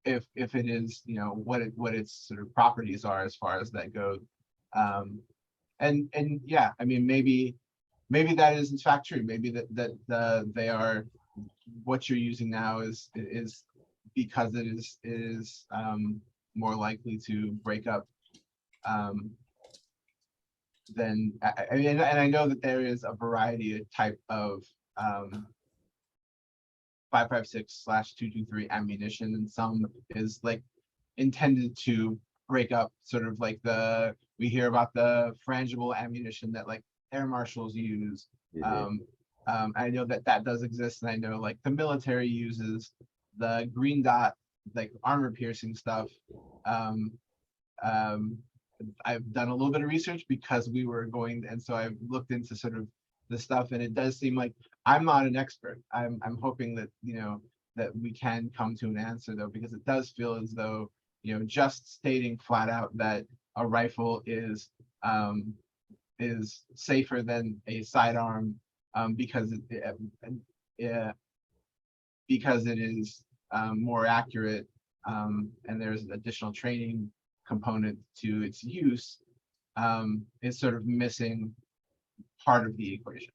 if it is, you know, what its sort of properties are as far as that goes. And yeah, I mean, maybe that is in fact true. Maybe that they are, what you're using now is because it is more likely to break up than I mean, and I know that there is a variety of type of 5.56/223 ammunition, and some is like intended to break up, sort of like we hear about the frangible ammunition that like air marshals use. I know that does exist, and I know like the military uses the green dot, like armor piercing stuff. I've done a little bit of research because we were going, and so I've looked into sort of the stuff, and it does seem like I'm not an expert. I'm hoping that, you know, that we can come to an answer though, because it does feel as though, you know, just stating flat out that a rifle is safer than a sidearm because it is more accurate, and there's additional training component to its use, is sort of missing part of the equation.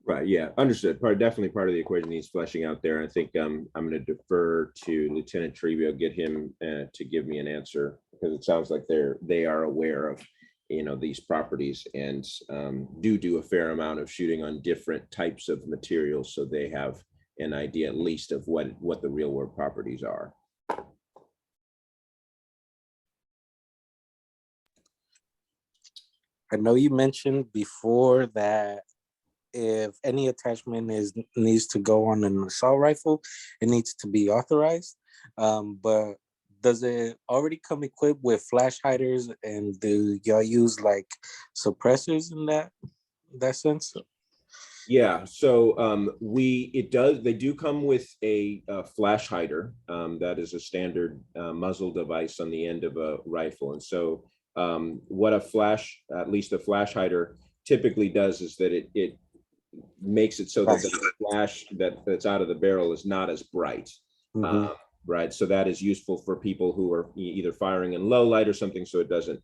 Right. Yeah. Understood. Definitely part of the equation needs fleshing out there. I think I'm going to defer to Lieutenant Toribio, get him to give me an answer, because it sounds like they are aware of, you know, these properties, and do a fair amount of shooting on different types of materials, so they have an idea at least of what the real world properties are. I know you mentioned before that if any attachment needs to go on an assault rifle, it needs to be authorized. But does it already come equipped with flash hiders, and do y'all use like suppressors in that sense? Yeah, so they do come with a flash hider. That is a standard muzzle device on the end of a rifle. And so what at least a flash hider typically does is that it makes it so that the flash that's out of the barrel is not as bright. Mhm. Right, so that is useful for people who are either firing in low light or something, so it doesn't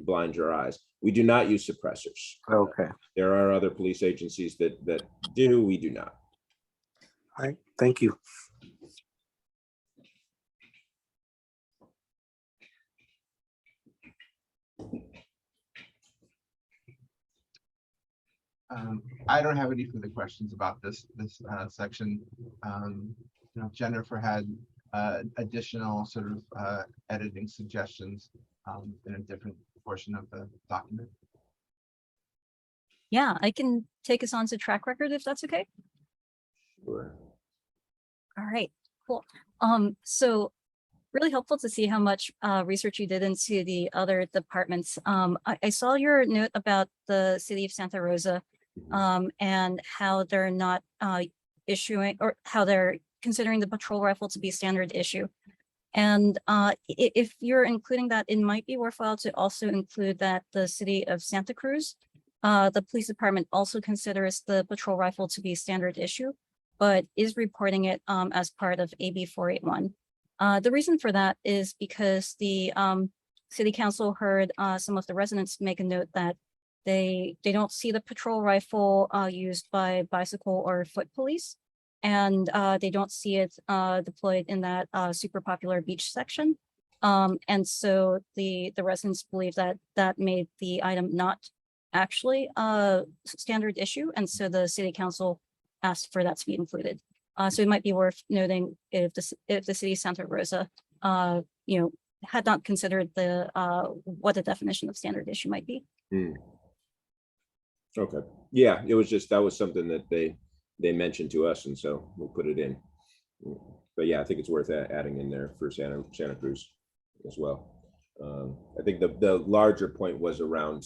blind your eyes. We do not use suppressors. Okay. There are other police agencies that do. We do not. All right. Thank you. I don't have any further questions about this section. Jennifer had additional sort of editing suggestions in a different portion of the document. Yeah, I can take us on to track record if that's okay. Sure. All right, cool. So really helpful to see how much research you did into the other departments. I saw your note about the city of Santa Rosa and how they're not issuing, or how they're considering the patrol rifle to be a standard issue. And if you're including that, it might be worthwhile to also include that the city of Santa Cruz, the police department also considers the patrol rifle to be a standard issue, but is reporting it as part of AB 481. The reason for that is because the city council heard some of the residents make a note that they don't see the patrol rifle used by bicycle or foot police, and they don't see it deployed in that super popular beach section. And so the residents believe that that made the item not actually a standard issue, and so the city council asked for that to be included. So it might be worth noting if the city of Santa Rosa, had not considered what the definition of standard issue might be. Okay. Yeah, it was just, that was something that they mentioned to us, and so we'll put it in. But yeah, I think it's worth adding in there for Santa Cruz as well. I think the larger point was around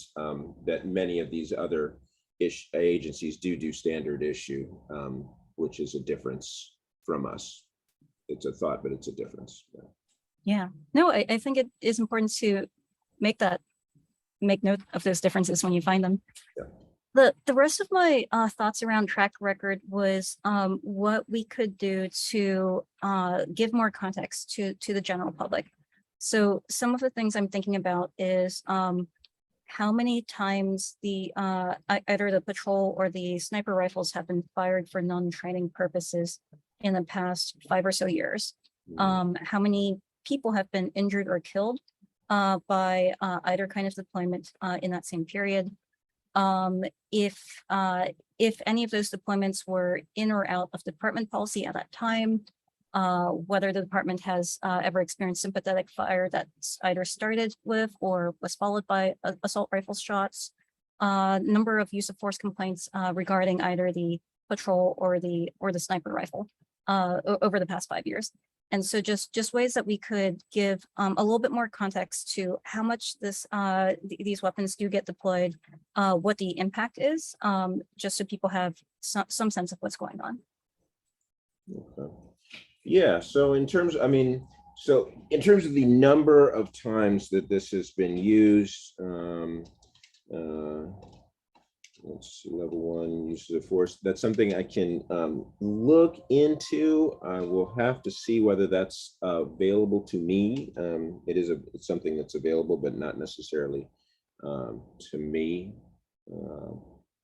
that many of these other agencies do standard issue, which is a difference from us. It's a thought, but it's a difference. Yeah, no, I think it is important to make note of those differences when you find them. Yeah. The rest of my thoughts around track record was what we could do to give more context to the general public. So some of the things I'm thinking about is how many times either the patrol or the sniper rifles have been fired for non-training purposes in the past 5 or so years. How many people have been injured or killed by either kind of deployment in that same period. If any of those deployments were in or out of department policy at that time, whether the department has ever experienced sympathetic fire that's either started with or was followed by assault rifle shots, number of use of force complaints regarding either the patrol or the sniper rifle over the past 5 years. And so just ways that we could give a little bit more context to how much these weapons do get deployed, what the impact is, just so people have some sense of what's going on. Okay. Yeah, so in terms of the number of times that this has been used, let's see, level 1 uses of force. That's something I can look into. I will have to see whether that's available to me. It's something that's available, but not necessarily to me.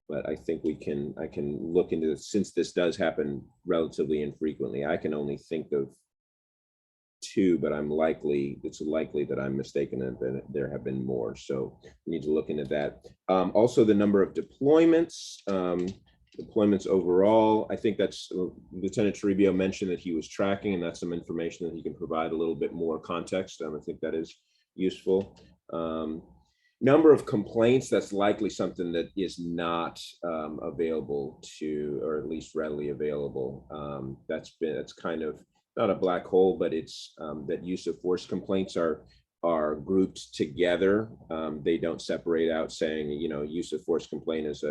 But I think I can look into this, since this does happen relatively infrequently. I can only think of 2, but it's likely that I'm mistaken and that there have been more. So we need to look into that. Also, the number of deployments overall. I think that's Lieutenant Toribio mentioned that he was tracking, and that's some information that he can provide a little bit more context. I think that is useful. Number of complaints, that's likely something that is not available to, or at least readily available. It's kind of not a black hole, but it's that use of force complaints are grouped together. They don't separate out saying, use of force complaint is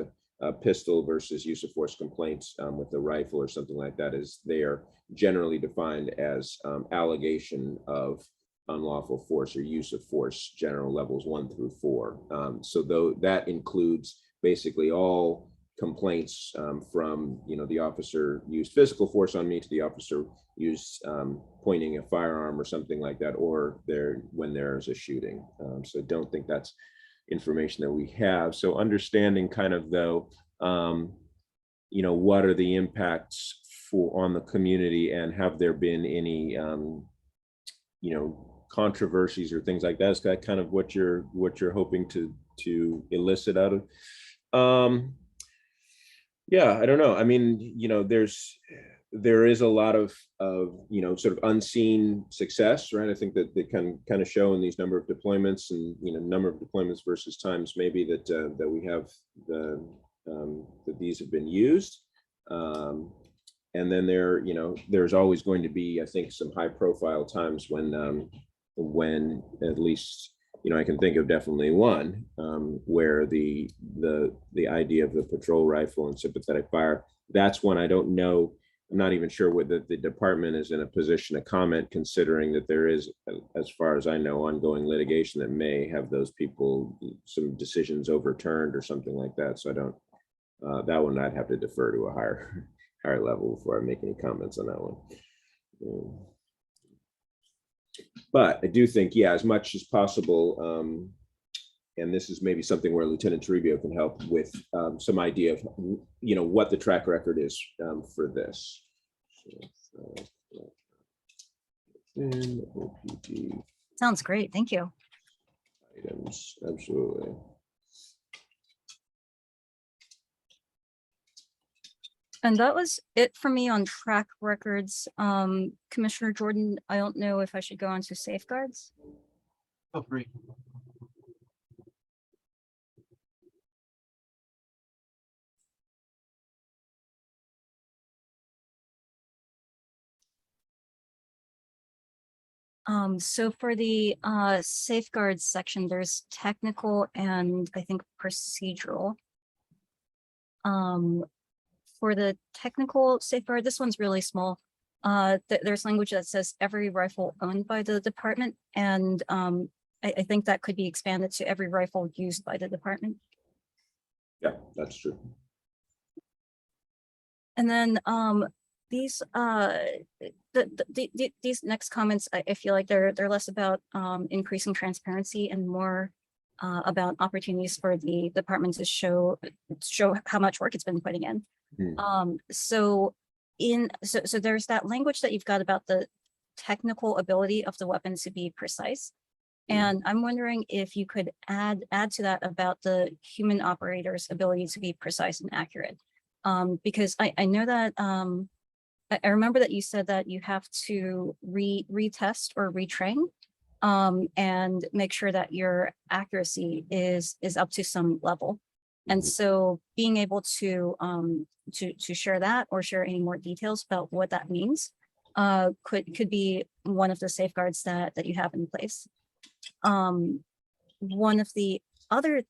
pistol versus use of force complaints with a rifle or something like that is they are generally defined as allegation of unlawful force or use of force, general levels 1 through 4. So though that includes basically all complaints from, the officer used physical force on me to the officer used pointing a firearm or something like that, or when there's a shooting. So I don't think that's information that we have. So understanding kind of though, what are the impacts on the community, and have there been any, controversies or things like that? Is that kind of what you're hoping to elicit out of? Yeah, I don't know. I mean, there is a lot of sort of unseen success, right? I think that they can kind of show in these number of deployments and number of deployments versus times maybe that we have that these have been used. And then there's always going to be, I think, some high profile times when at least I can think of definitely one where the idea of the patrol rifle and sympathetic fire, that's one I don't know. I'm not even sure whether the department is in a position to comment, considering that there is, as far as I know, ongoing litigation that may have those people, some decisions overturned or something like that. So I don't, that one I'd have to defer to a higher level before I make any comments on that one. But I do think, yeah, as much as possible, and this is maybe something where Lieutenant Toribio can help with some idea of, what the track record is for this. And OPD Sounds great. Thank you. items, absolutely. And that was it for me on track records. Commissioner Jordan, I don't know if I should go on to safeguards. Oh, great. So for the safeguards section, there's technical and I think procedural. For the technical safeguard, this one's really small. There's language that says every rifle owned by the department, and I think that could be expanded to every rifle used by the department. Yeah, that's true. And then these these next comments, I feel like they're less about increasing transparency and more about opportunities for the department to show how much work it's been putting in. So there's that language that you've got about the technical ability of the weapon to be precise. And I'm wondering if you could add to that about the human operator's ability to be precise and accurate. Because I know that I remember that you said that you have to retest or retrain and make sure that your accuracy is up to some level. And so being able to share that or share any more details about what that means could be one of the safeguards that you have in place. One of the other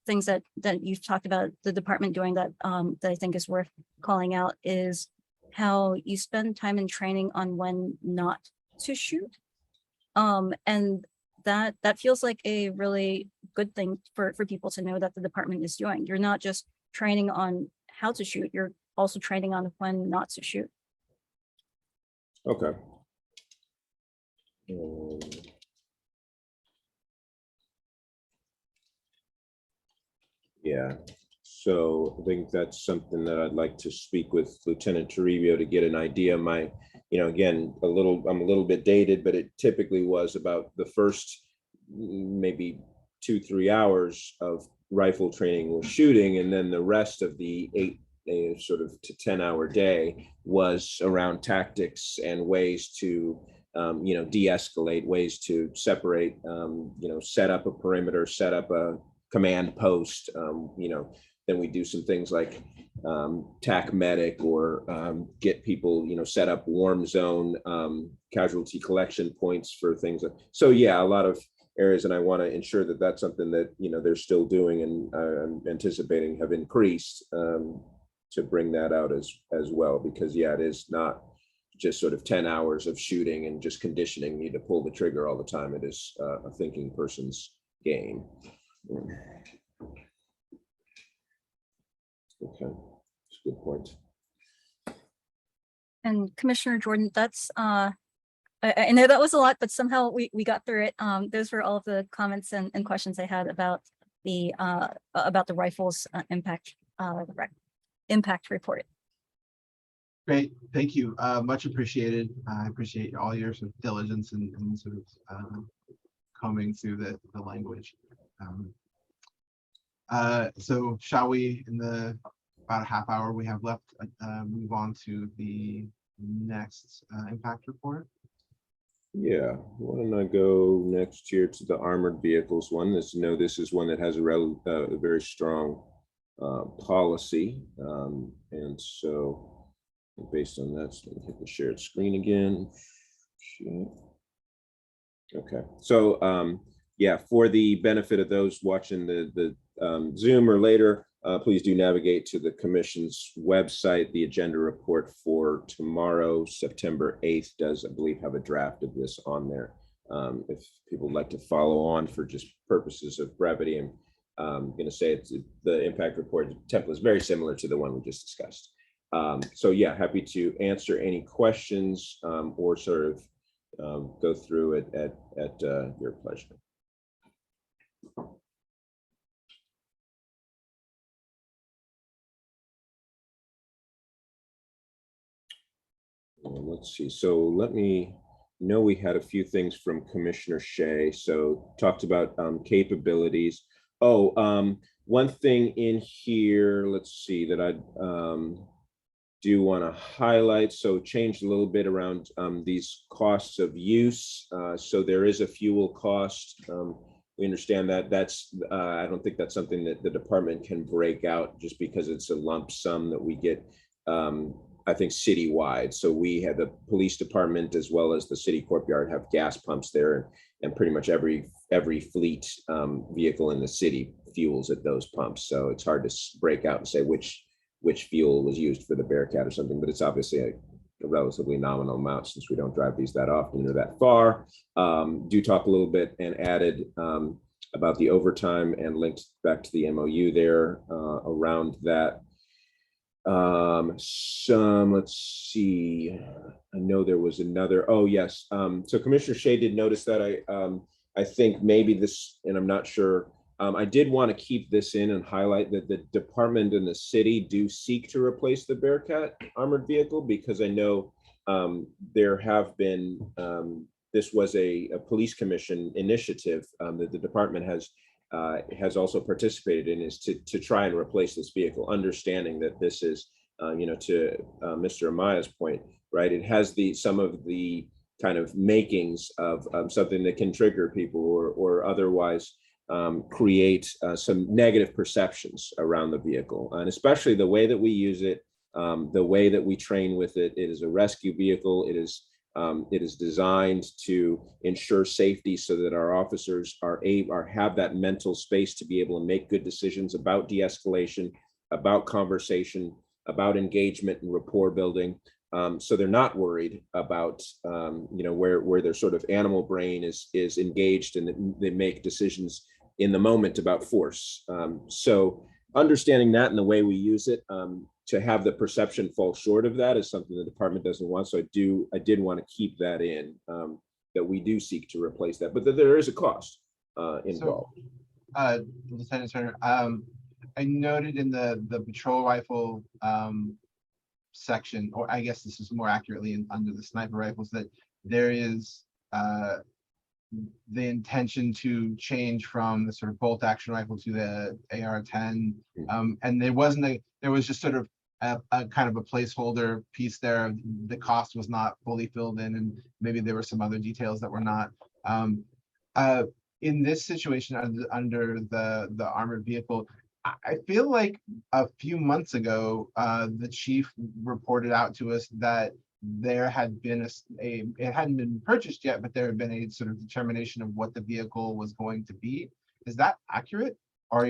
things that you've talked about the department doing that I think is worth calling out is how you spend time in training on when not to shoot. And that feels like a really good thing for people to know that the department is doing. You're not just training on how to shoot, you're also training on when not to shoot. Okay. Yeah, so I think that's something that I'd like to speak with Lieutenant Toribio to get an idea. Again, I'm a little bit dated, but it typically was about the first maybe 2-3 hours of rifle training was shooting, and then the rest of the 8 sort of to 10-hour day was around tactics and ways to de-escalate, ways to separate, set up a perimeter, set up a command post. Then we do some things like TAC medic or get people, set up warm zone casualty collection points for things. So yeah, a lot of, areas, and I want to ensure that that's something that, you know, they're still doing, and I'm anticipating have increased to bring that out as well, because yeah, it is not just sort of 10 hours of shooting and just conditioning me to pull the trigger all the time. It is a thinking person's game. Okay, that's a good point. And Commissioner Jordan, that's I know that was a lot, but somehow we got through it. Those were all of the comments and questions I had about the rifles impact report. Great, thank you. Much appreciated. I appreciate all your sort of diligence and sort of combing through the language. So shall we, in the about a half hour we have left, move on to the next impact report? Yeah, why don't I go next here to the armored vehicles one? This is one that has a very strong policy, and so based on that, so let me hit the shared screen again. Okay, so yeah, for the benefit of those watching the Zoom or later, please do navigate to the Commission's website. The agenda report for tomorrow, September 8th, does, I believe, have a draft of this on there. If people would like to follow on for just purposes of brevity, I'm going to say the impact report template is very similar to the one we just discussed. So yeah, happy to answer any questions or sort of go through it at your pleasure. Let's see. So let me know, we had a few things from Commissioner Shea. So talked about capabilities. Oh, one thing in here, let's see, that I do want to highlight. So changed a little bit around these costs of use. So there is a fuel cost. We understand that. That's I don't think that's something that the department can break out, just because it's a lump sum that we get, I think, citywide. So we have the police department as well as the city courtyard have gas pumps there, and pretty much every fleet vehicle in the city fuels at those pumps. So it's hard to break out and say which fuel was used for the Bearcat or something, but it's obviously a relatively nominal amount since we don't drive these that often or that far. Do talk a little bit and added about the overtime and linked back to the MOU there around that. Let's see, I know there was another, oh yes. So Commissioner Shea did notice that I think maybe this, and I'm not sure, I did want to keep this in and highlight that the department and the city do seek to replace the Bearcat armored vehicle, because I know there have been, this was a police commission initiative that the department has also participated in, is to try and replace this vehicle, understanding that this is, you know, to Mr. Amaya's point, right? It has some of the kind of makings of something that can trigger people or otherwise create some negative perceptions around the vehicle, and especially the way that we use it, the way that we train with it. It is a rescue vehicle. It is designed to ensure safety so that our officers have that mental space to be able to make good decisions about de-escalation, about conversation, about engagement and rapport building. So they're not worried about you know, where their sort of animal brain is engaged, and they make decisions in the moment about force. So understanding that and the way we use it, to have the perception fall short of that is something the department doesn't want. So I did want to keep that in, that we do seek to replace that, but that there is a cost involved. So, Lieutenant Turner, I noted in the patrol rifle section, or I guess this is more accurately under the sniper rifles, that there is the intention to change from the sort of bolt action rifle to the AR-10, and there was just sort of a kind of a placeholder piece there. The cost was not fully filled in, and maybe there were some other details that were not. In this situation under the armored vehicle, I feel like a few months ago, the chief reported out to us that there had been it hadn't been purchased yet, but there had been a sort of determination of what the vehicle was going to be. Is that accurate? Or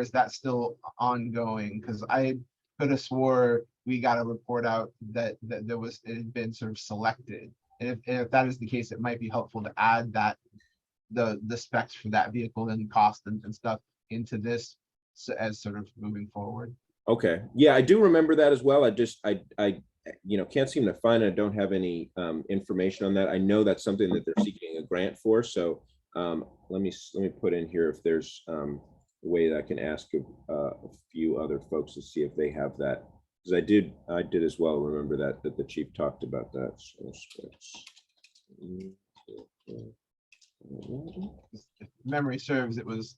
is that still ongoing? Because I could have swore we got a report out that it had been sort of selected. And if that is the case, it might be helpful to add that the specs for that vehicle and cost and stuff into this as sort of moving forward. Okay, yeah, I do remember that as well. I can't seem to find it. I don't have any information on that. I know that's something that they're seeking a grant for. So let me put in here if there's a way that I can ask a few other folks to see if they have that, because I did as well remember that the chief talked about that. So if memory serves, it was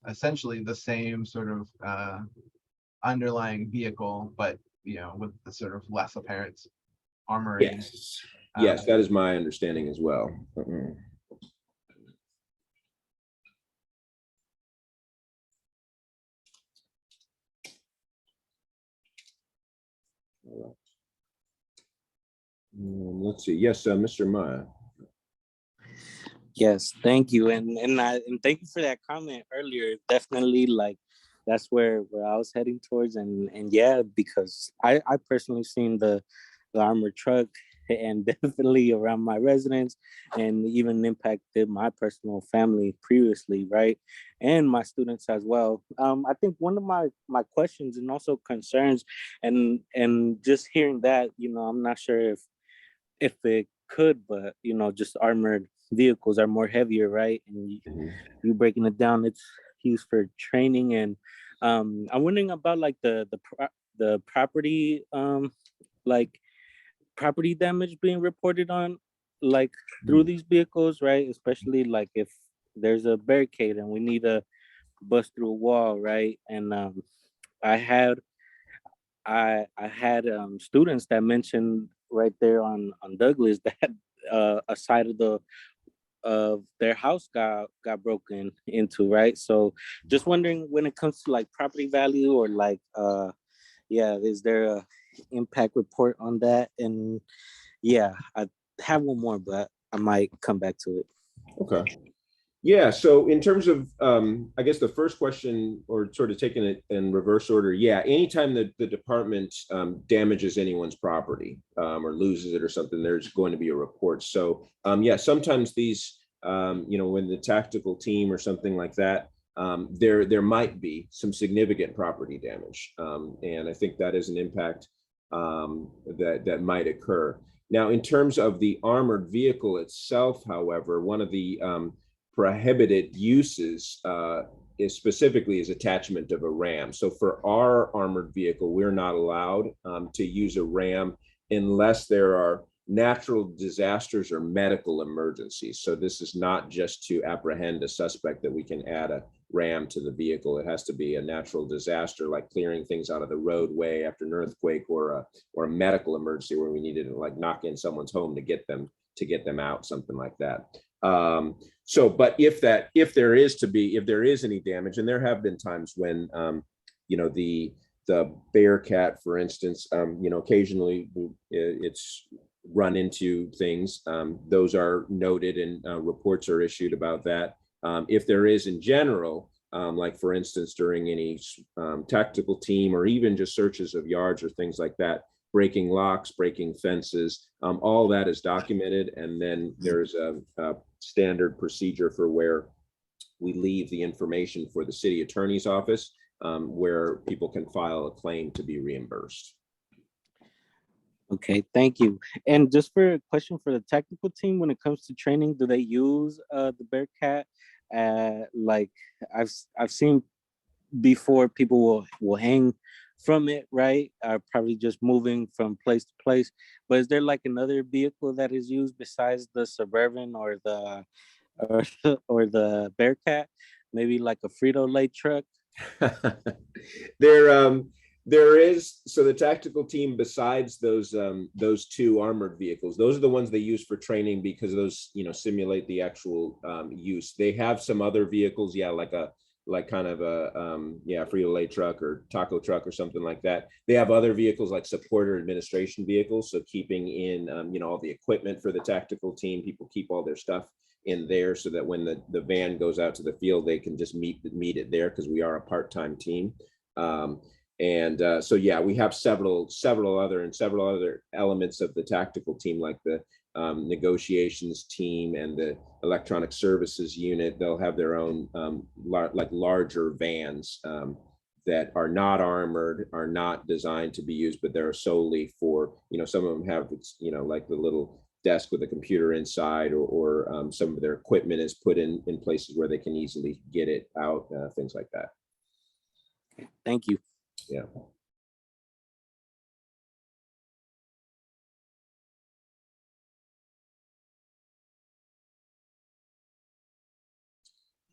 essentially the same sort of underlying vehicle, but with the sort of less apparent armoring. Yes, yes, that is my understanding as well. All right. Let's see. Yes, Mr. Maya. Yes, thank you, and thank you for that comment earlier. Definitely, like that's where I was heading towards, and yeah, because I personally seen the armored truck, and definitely around my residence, and even impacted my personal family previously, right, and my students as well. I think one of my questions and also concerns, and just hearing that, I'm not sure if it could, but just armored vehicles are more heavier, right? And you breaking it down, it's used for training. And I'm wondering about like the property, like property damage being reported on, like through these vehicles, right? Especially like if there's a barricade and we need to bust through a wall, right? And I had students that mentioned right there on Douglas that a side of their house got broken into, right? So just wondering, when it comes to like property value, or like is there a impact report on that? And yeah, I have one more, but I might come back to it. Okay. Yeah, so in terms of, I guess the first question, or sort of taking it in reverse order, yeah, anytime the department damages anyone's property or loses it or something, there's going to be a report. So yeah, sometimes these, when the tactical team or something like that, there might be some significant property damage. And I think that is an impact that might occur. Now, in terms of the armored vehicle itself, however, one of the prohibited uses is specifically attachment of a ram. So for our armored vehicle, we're not allowed to use a ram unless there are natural disasters or medical emergencies. So this is not just to apprehend a suspect that we can add a ram to the vehicle. It has to be a natural disaster, like clearing things out of the roadway after an earthquake, or a medical emergency where we needed to like knock in someone's home to get them out, something like that. But if there is any damage, and there have been times when the Bearcat, for instance, occasionally it's run into things. Those are noted, and reports are issued about that. If there is in general, like for instance, during any tactical team, or even just searches of yards or things like that, breaking locks, breaking fences, all that is documented. And then there's a standard procedure for where we leave the information for the city attorney's office, where people can file a claim to be reimbursed. Okay, thank you. And just for a question for the technical team, when it comes to training, do they use the Bearcat? Like I've seen before, people will hang from it, right? Probably just moving from place to place. But is there like another vehicle that is used besides the Suburban or the or the Bearcat? Maybe like a Frito-Lay truck? There is, so the tactical team, besides those two armored vehicles, those are the ones they use for training, because those simulate the actual use. They have some other vehicles, yeah, like like kind of a yeah, Frito-Lay truck or taco truck or something like that. They have other vehicles like supporter administration vehicles, so keeping in all the equipment for the tactical team. People keep all their stuff in there so that when the van goes out to the field, they can just meet it there, because we are a part-time team. So yeah, we have several other elements of the tactical team, like the negotiations team and the electronic services unit. They'll have their own larger vans that are not armored, are not designed to be used, but they're solely for, some of them have, like the little desk with a computer inside, or some of their equipment is put in places where they can easily get it out, things like that. Thank you. Yeah.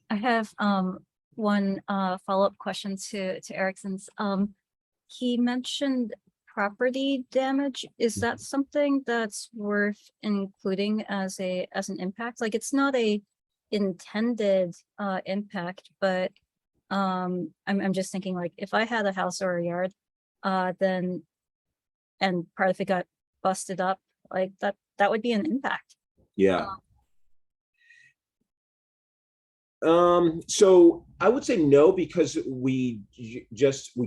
I have one follow-up question to Erickson's. He mentioned property damage. Is that something that's worth including as an impact? Like, it's not a intended impact, but I'm just thinking, like, if I had a house or a yard, then and part of it got busted up, like that would be an impact. Yeah. So I would say no, because we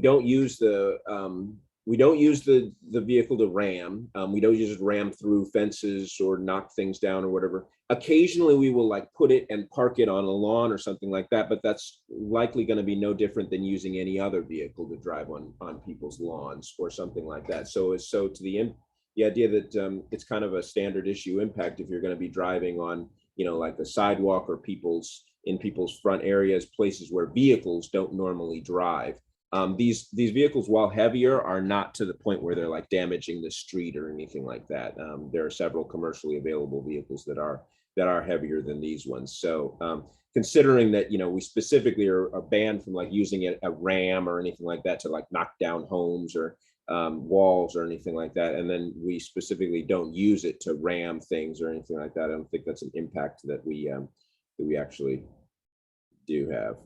don't use the vehicle to ram. We don't just ram through fences or knock things down or whatever. Occasionally we will like put it and park it on a lawn or something like that, but that's likely going to be no different than using any other vehicle to drive on people's lawns or something like that. So to the idea that it's kind of a standard issue impact if you're going to be driving on, like the sidewalk or in people's front areas, places where vehicles don't normally drive. These vehicles, while heavier, are not to the point where they're like damaging the street or anything like that. There are several commercially available vehicles that are heavier than these ones. So considering that, we specifically are banned from like using a ram or anything like that to like knock down homes or walls or anything like that, and then we specifically don't use it to ram things or anything like that, I don't think that's an impact that we actually do have.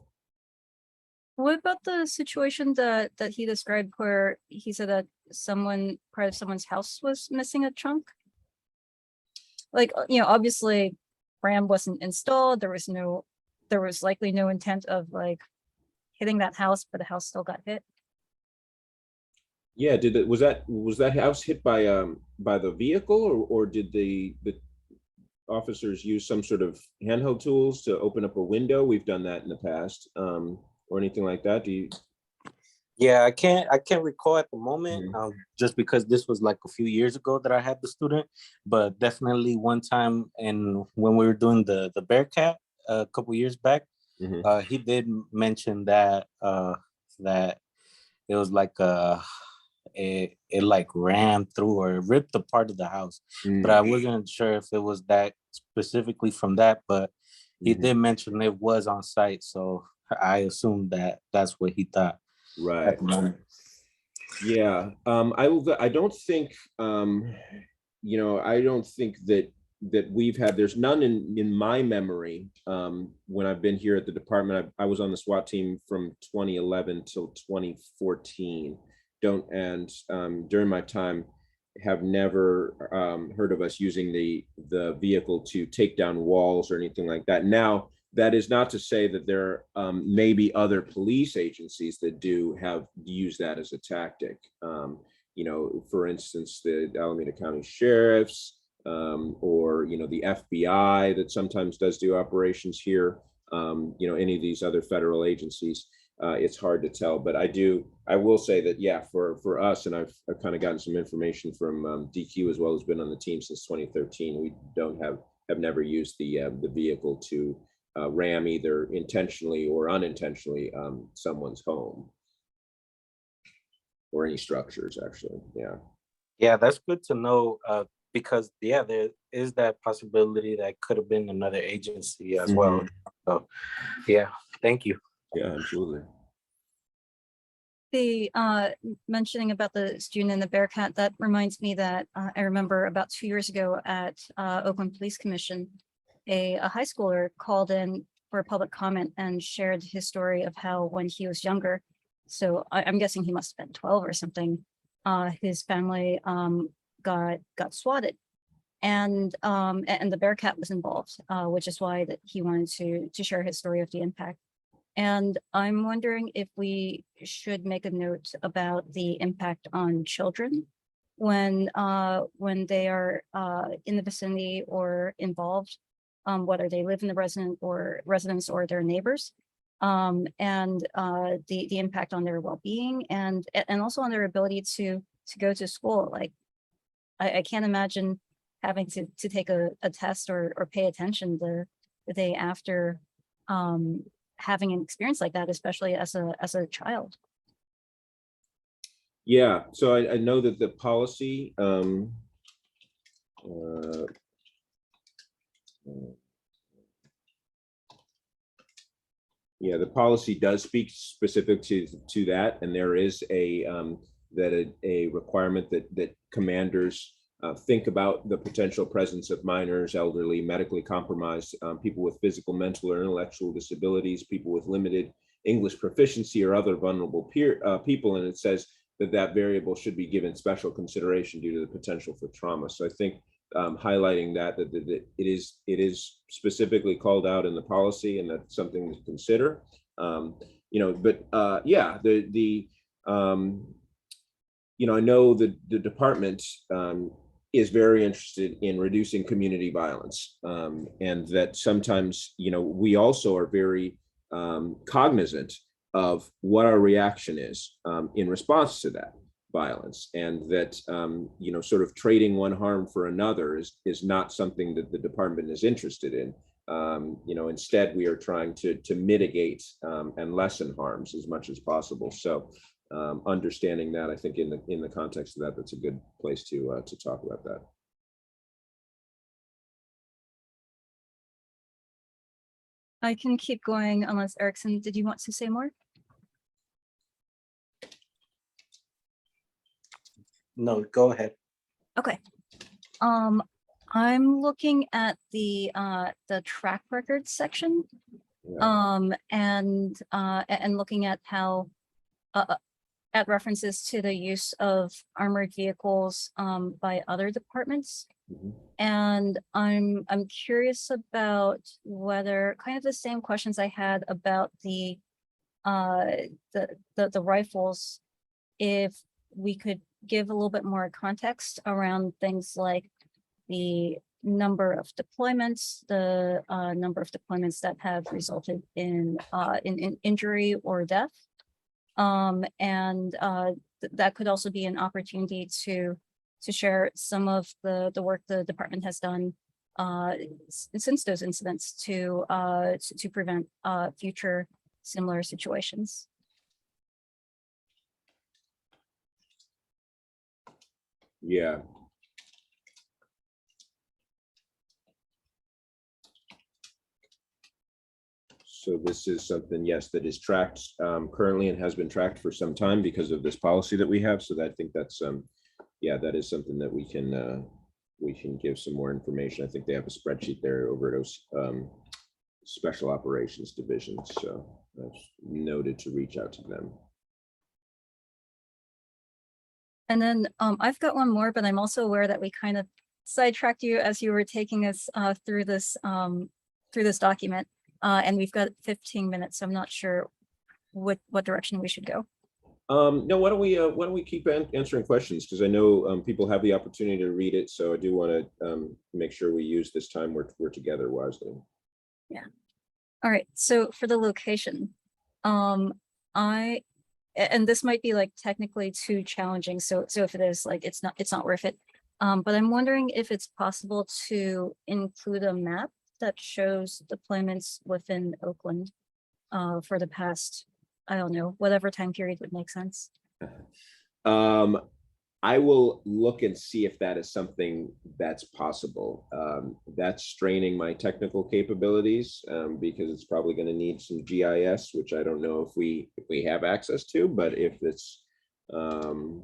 What about the situation that he described where he said that part of someone's house was missing a trunk? Like, obviously RAM wasn't installed. There was likely no intent of like hitting that house, but the house still got hit. Yeah, was that house hit by the vehicle, or did the officers use some sort of handheld tools to open up a window? We've done that in the past, or anything like that. Yeah, I can't recall at the moment, just because this was like a few years ago that I had the student, but definitely one time when we were doing the Bearcat a couple years back, he did mention that that it was like it like ran through or ripped a part of the house, but I wasn't sure if it was that specifically from that, but he did mention it was on site, so I assumed that that's what he thought. Right. At the moment. Yeah. I don't think I don't think that we've had, there's none in my memory when I've been here at the department. I was on the SWAT team from 2011 till 2014. During my time have never heard of us using the vehicle to take down walls or anything like that. Now, that is not to say that there may be other police agencies that do have used that as a tactic. For instance, the Alameda County Sheriffs, or the FBI that sometimes does do operations here. Any of these other federal agencies. It's hard to tell, but I will say that, yeah, for us, and I've kind of gotten some information from DQ as well, who's been on the team since 2013. We have never used the vehicle to ram either intentionally or unintentionally someone's home or any structures, actually. Yeah, that's good to know, because there is that possibility that could have been another agency as well. So yeah, thank you. Yeah, absolutely. The mentioning about the student and the Bearcat, that reminds me that I remember about 2 years ago at Oakland Police Commission, a high schooler called in for public comment and shared his story of how when he was younger, so I'm guessing he must have been 12 or something, his family got swatted, and the Bearcat was involved, which is why that he wanted to share his story of the impact. And I'm wondering if we should make a note about the impact on children when they are in the vicinity or involved, whether they live in the residence or their neighbors, and the impact on their well-being and also on their ability to go to school. Like I can't imagine having to take a test or pay attention the day after having an experience like that, especially as a child. Yeah, so I know that the policy yeah, the policy does speak specific to that, and there is a requirement that commanders think about the potential presence of minors, elderly, medically compromised, people with physical, mental, or intellectual disabilities, people with limited English proficiency, or other vulnerable people. And it says that variable should be given special consideration due to the potential for trauma. So I think highlighting that it is specifically called out in the policy, and that's something to consider. Yeah, I know the department is very interested in reducing community violence, and that sometimes, we also are very cognizant of what our reaction is in response to that violence, and that sort of trading one harm for another is not something that the department is interested in. Instead, we are trying to mitigate and lessen harms as much as possible. So understanding that, I think in the context of that, that's a good place to talk about that. I can keep going unless Erickson, did you want to say more? No, go ahead. Okay. I'm looking at the track record section, Yeah. and looking at how at references to the use of armored vehicles by other departments. Mhm. And I'm curious about whether kind of the same questions I had about the rifles, if we could give a little bit more context around things like the number of deployments, the number of deployments that have resulted in injury or death. That could also be an opportunity to share some of the work the department has done since those incidents to prevent future similar situations. Yeah. So this is something, yes, that is tracked currently and has been tracked for some time because of this policy that we have. So I think that's, yeah, that is something that we can give some more information. I think they have a spreadsheet there over at Special Operations Division. So that's noted to reach out to them. And then I've got one more, but I'm also aware that we kind of sidetracked you as you were taking us through this document, and we've got 15 minutes. So I'm not sure what direction we should go. No, why don't we keep answering questions, because I know people have the opportunity to read it. So I do want to make sure we use this time we're together wisely. Yeah. All right. So for the location, and this might be like technically too challenging. So if it is, like, it's not worth it. But I'm wondering if it's possible to include a map that shows deployments within Oakland for the past, I don't know, whatever time period would make sense. I will look and see if that is something that's possible. That's straining my technical capabilities because it's probably going to need some GIS, which I don't know if we have access to, but if it's, but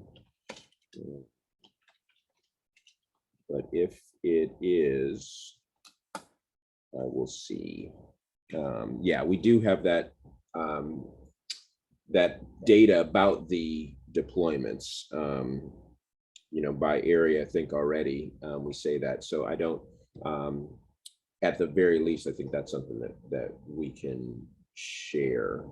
if it is, I will see. yeah, we do have that that data about the deployments, you know, by area. I think already we say that. So I don't. At the very least, I think that's something that we can share.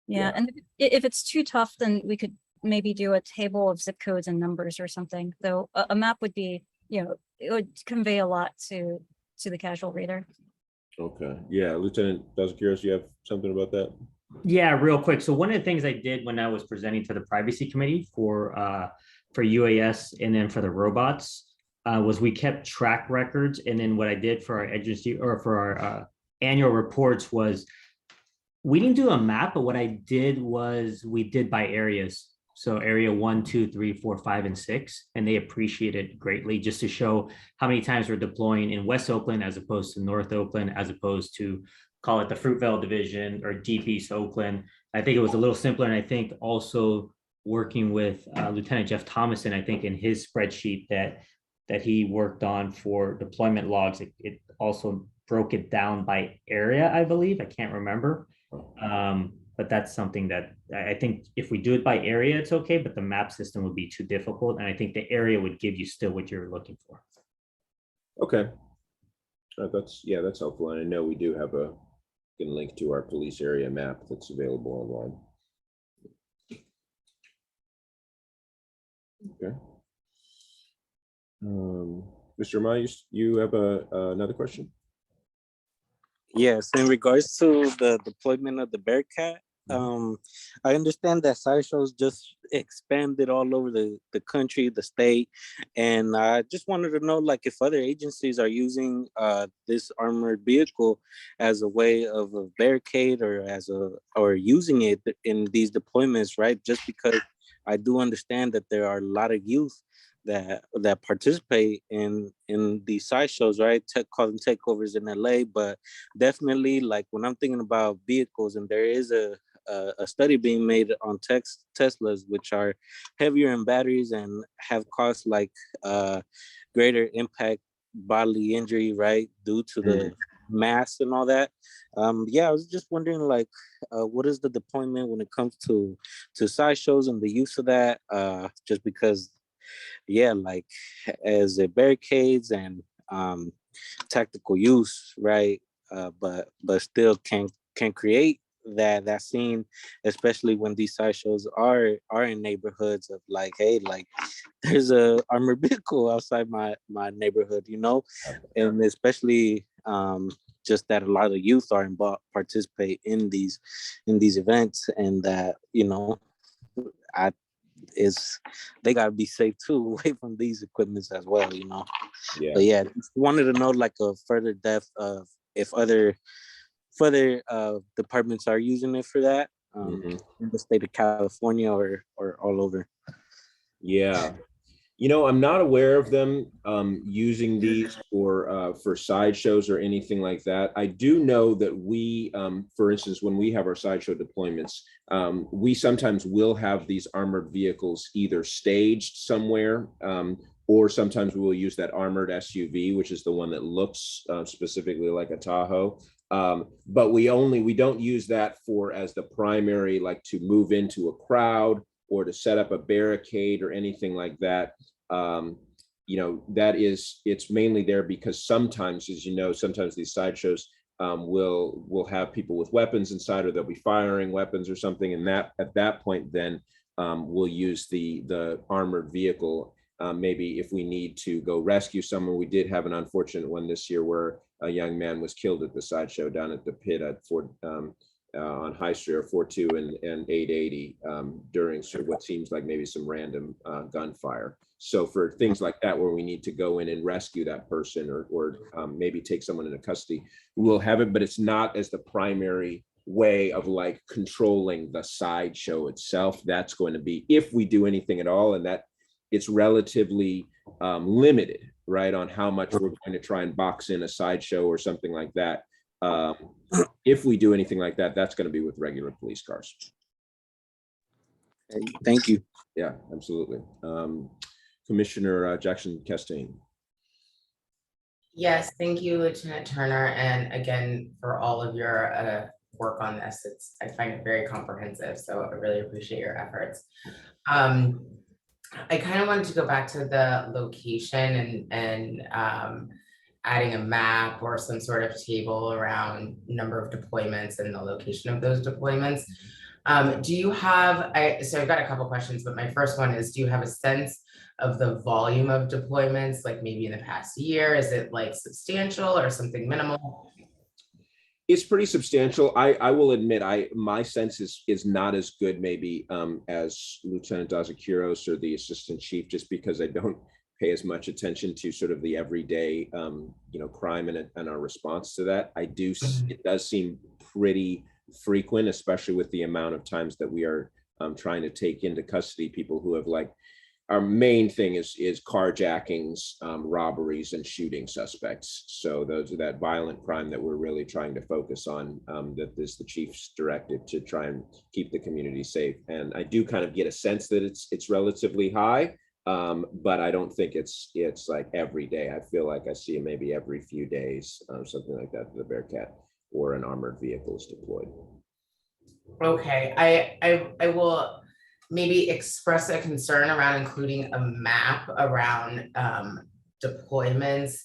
Yeah, and if it's too tough, then we could maybe do a table of zip codes and numbers or something. Though a map would be, you know, it would convey a lot to the casual reader. Okay. Yeah, Lieutenant Dazakouros, you have something about that? Yeah, real quick. So one of the things I did when I was presenting to the privacy committee for UAS and then for the robots was we kept track records. And then what I did for our agency or for our annual reports was we didn't do a map, but what I did was we did by areas. So area 1, 2, 3, 4, 5, and 6, and they appreciated it greatly just to show how many times we're deploying in West Oakland as opposed to North Oakland, as opposed to call it the Fruitvale Division or Deep East Oakland. I think it was a little simpler, and I think also working with Lieutenant Jeff Thomason, I think in his spreadsheet that he worked on for deployment logs, it also broke it down by area, I believe. I can't remember. But that's something that I think if we do it by area, it's okay, but the map system would be too difficult. And I think the area would give you still what you're looking for. Okay. That's helpful. And I know we do have a link to our police area map that's available online. Okay. Mr. Ma, you have another question? Yes, in regards to the deployment of the Bearcat, I understand that sideshows just expanded all over the country, the state, and I just wanted to know, like, if other agencies are using this armored vehicle as a way of a barricade or using it in these deployments, right? Just because I do understand that there are a lot of youth that participate in these sideshows, right? Calling takeovers in LA, but definitely, like, when I'm thinking about vehicles, and there is a study being made on Teslas, which are heavier in batteries and have caused like greater impact bodily injury, right, due to the mass and all that. Yeah, I was just wondering, like, what is the deployment when it comes to sideshows and the use of that? Just because, yeah, like, as a barricades and tactical use, right? But still can create that scene, especially when these sideshows are in neighborhoods of like, hey, like, there's a armored vehicle outside my neighborhood, you know, and especially just that a lot of youth are involved, participate in these events, and that, you know, they gotta be safe too, away from these equipments as well, you know. Yeah. But yeah, just wanted to know, like, a further depth of if other departments are using it for that in the state of California or all over. Yeah. You know, I'm not aware of them using these for sideshows or anything like that. I do know that we, for instance, when we have our sideshow deployments, we sometimes will have these armored vehicles either staged somewhere, or sometimes we will use that armored SUV, which is the one that looks specifically like a Tahoe. But we don't use that as the primary, like, to move into a crowd or to set up a barricade or anything like that. You know, it's mainly there because sometimes, as you know, sometimes these sideshows will have people with weapons inside, or they'll be firing weapons or something, and that at that point then we'll use the armored vehicle. Maybe if we need to go rescue someone. We did have an unfortunate one this year where a young man was killed at the sideshow down at the pit at on High Street, or 42 and 880 during sort of what seems like maybe some random gunfire. So for things like that, where we need to go in and rescue that person, or maybe take someone into custody, we'll have it, but it's not as the primary way of, like, controlling the sideshow itself. That's going to be, if we do anything at all, and that it's relatively limited, right, on how much we're going to try and box in a sideshow or something like that. If we do anything like that, that's going to be with regular police cars. Thank you. Yeah, absolutely. Commissioner Jackson Castaigne. Yes, thank you, Lieutenant Turner, and again, for all of your work on this. I find it very comprehensive, so I really appreciate your efforts. I kind of wanted to go back to the location and adding a map or some sort of table around number of deployments and the location of those deployments. Do you have, so I've got a couple questions, but my first one is, do you have a sense of the volume of deployments, like maybe in the past year? Is it like substantial or something minimal? It's pretty substantial. I will admit, my sense is not as good maybe as Lieutenant Dazakiros or the assistant chief, just because I don't pay as much attention to sort of the everyday crime and our response to that. It does seem pretty frequent, especially with the amount of times that we are trying to take into custody people who have, like, our main thing is carjackings, robberies, and shooting suspects. So those are that violent crime that we're really trying to focus on. That is the chief's directive, to try and keep the community safe. And I do kind of get a sense that it's relatively high, but I don't think it's like every day. I feel like I see it maybe every few days, something like that. The Bearcat or an armored vehicle is deployed. Okay, I will maybe express a concern around including a map around deployments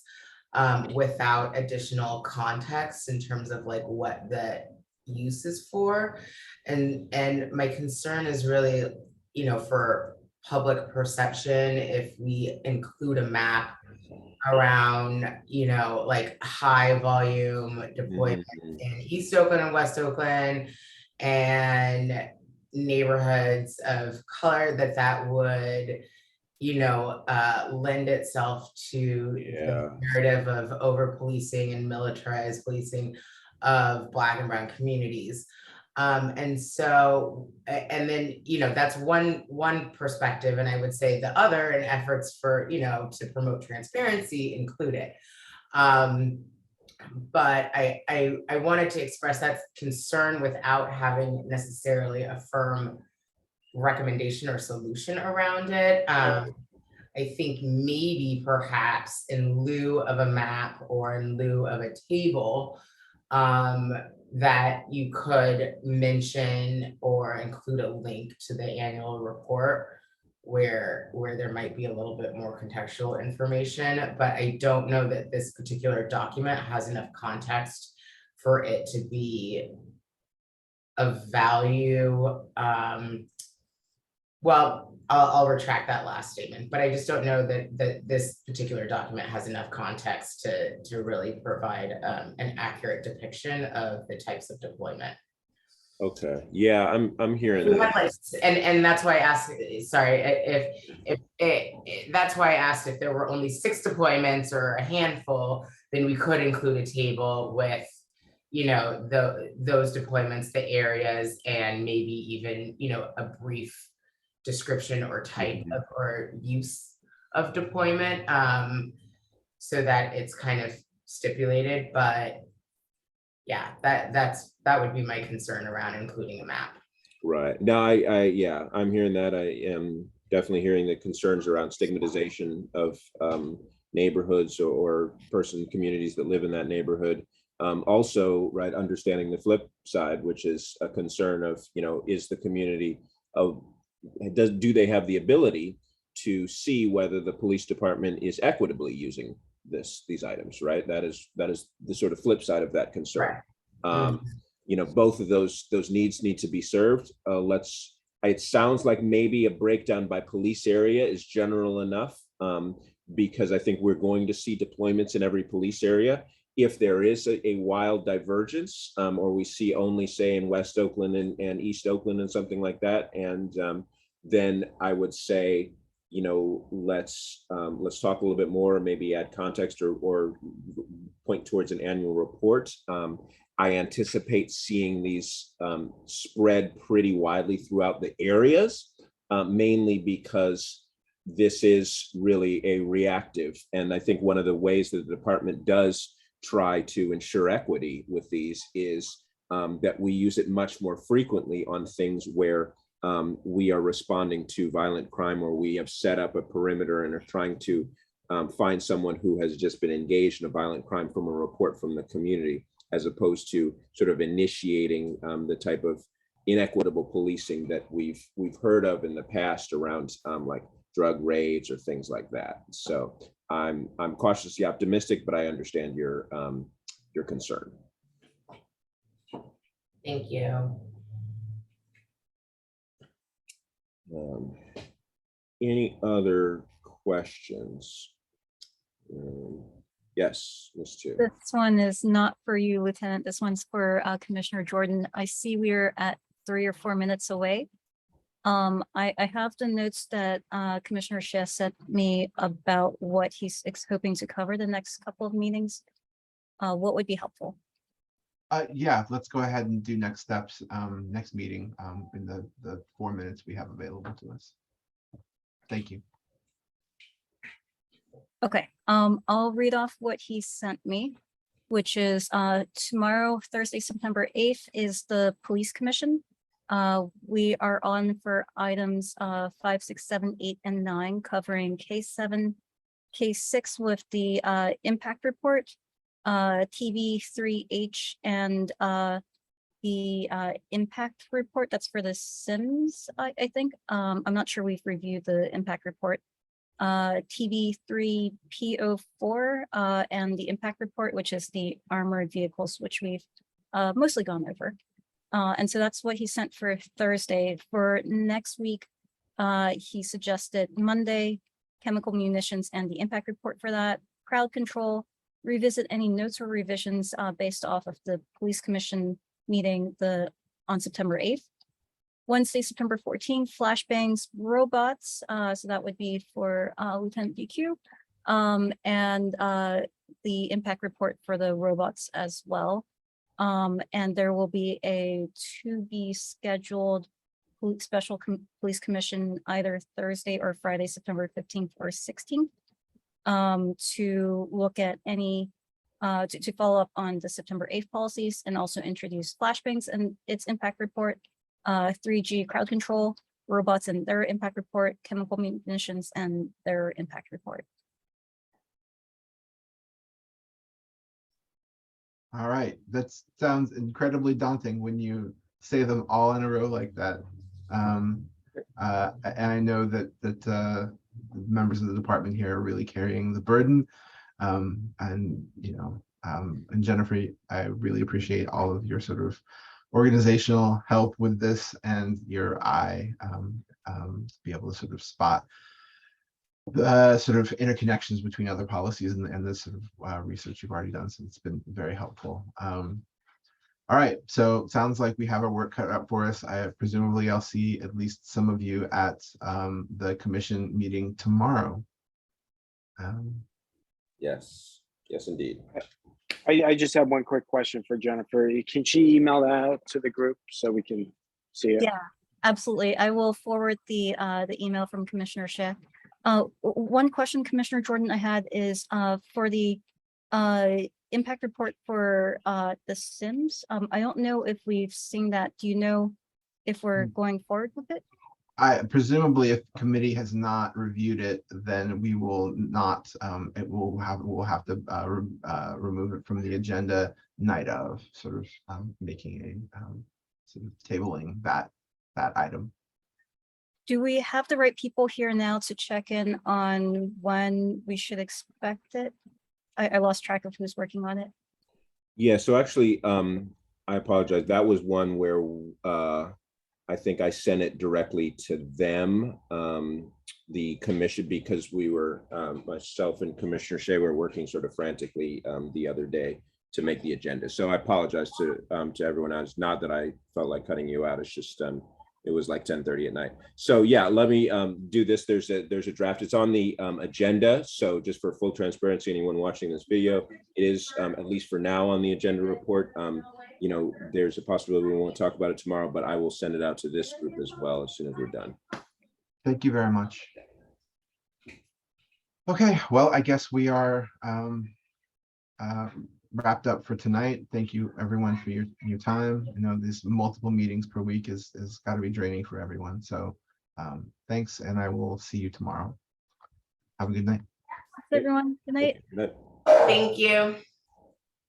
without additional context in terms of like what the use is for. And my concern is really, for public perception, if we include a map around, like high volume deployment in East Oakland and West Oakland and neighborhoods of color, that would lend itself to the narrative of over policing and militarized policing of Black and brown communities. And then that's one perspective, and I would say the other, in efforts for to promote transparency, include it. But I wanted to express that concern without having necessarily a firm recommendation or solution around it. I think maybe perhaps in lieu of a map or in lieu of a table, that you could mention or include a link to the annual report where there might be a little bit more contextual information, but I don't know that this particular document has enough context for it to be of value. Well, I'll retract that last statement, but I just don't know that this particular document has enough context to really provide an accurate depiction of the types of deployment. Okay. Yeah, I'm hearing that. And that's why I asked, sorry, that's why I asked if there were only 6 deployments or a handful, then we could include a table with, those deployments, the areas, and maybe even, a brief description or type of or use of deployment, so that it's kind of stipulated. But yeah, that would be my concern around including a map. Right. No, I'm hearing that. I am definitely hearing the concerns around stigmatization of neighborhoods or communities that live in that neighborhood. Also, right, understanding the flip side, which is a concern of, is the community do they have the ability to see whether the police department is equitably using these items, right? That is the sort of flip side of that concern. Right. Both of those needs need to be served. It sounds like maybe a breakdown by police area is general enough, because I think we're going to see deployments in every police area. If there is a wild divergence, or we see only, say, in West Oakland and East Oakland and something like that, and then I would say, let's talk a little bit more, maybe add context or point towards an annual report. I anticipate seeing these spread pretty widely throughout the areas, mainly because this is really a reactive. And I think one of the ways that the department does try to ensure equity with these is that we use it much more frequently on things where we are responding to violent crime, or we have set up a perimeter and are trying to find someone who has just been engaged in a violent crime from a report from the community, as opposed to sort of initiating the type of inequitable policing that we've heard of in the past around like drug raids or things like that. So I'm cautiously optimistic, but I understand your concern. Thank you. Any other questions? Yes, Ms. Chu. This one is not for you, Lieutenant. This one's for Commissioner Jordan. I see we're at 3 or 4 minutes away. I have the notes that Commissioner Shea sent me about what he's hoping to cover the next couple of meetings. What would be helpful? Yeah, let's go ahead and do next steps, next meeting, in the 4 minutes we have available to us. Thank you. Okay, I'll read off what he sent me, which is tomorrow, Thursday, September 8th is the Police Commission. We are on for items 5, 6, 7, 8, and 9, covering K7, K6 with the impact report, TV3H, and the impact report. That's for the Sims, I think. I'm not sure we've reviewed the impact report. TV3PO4 and the impact report, which is the armored vehicles, which we've mostly gone over. And so that's what he sent for Thursday. For next week, he suggested Monday, chemical munitions and the impact report for that, crowd control, revisit any notes or revisions based off of the Police Commission meeting on September 8th. Wednesday, September 14th, flashbangs, robots. So that would be for Lieutenant DQ, and the impact report for the robots as well. And there will be a to be scheduled special police commission either Thursday or Friday, September 15th or 16th, to look at any, to follow up on the September 8th policies and also introduce flashbangs and its impact report, 3G crowd control, robots and their impact report, chemical munitions and their impact report. All right, that sounds incredibly daunting when you say them all in a row like that. And I know that the members of the department here are really carrying the burden. And you know, and Jennifer, I really appreciate all of your sort of organizational help with this and your eye to be able to sort of spot the sort of interconnections between other policies and the sort of research you've already done. So it's been very helpful. All right, so sounds like we have our work cut out for us. Presumably I'll see at least some of you at the commission meeting tomorrow. Yes, indeed. I just have one quick question for Jennifer. Can she email that out to the group so we can see it? Yeah, absolutely. I will forward the email from Commissioner Shea. One question, Commissioner Jordan, I had is for the impact report for the Sims. I don't know if we've seen that. Do you know if we're going forward with it? Presumably, if committee has not reviewed it, then we will not. We'll have to remove it from the agenda night of, sort of making a sort of tabling that item. Do we have the right people here now to check in on when we should expect it? I lost track of who's working on it. Yeah, so actually, I apologize. That was one where I think I sent it directly to them, the commission, because we were, myself and Commissioner Shea were working sort of frantically the other day to make the agenda. So I apologize to everyone else. Not that I felt like cutting you out. It's just it was like 10:30 at night. So yeah, let me do this. There's a draft. It's on the agenda. So just for full transparency, anyone watching this video, it is at least for now on the agenda report. You know, there's a possibility we won't talk about it tomorrow, but I will send it out to this group as well as soon as we're done. Thank you very much. Okay, well, I guess we are wrapped up for tonight. Thank you everyone for your time. I know these multiple meetings per week is got to be draining for everyone. So thanks, and I will see you tomorrow. Have a good night. everyone. Good night. That- Thank you.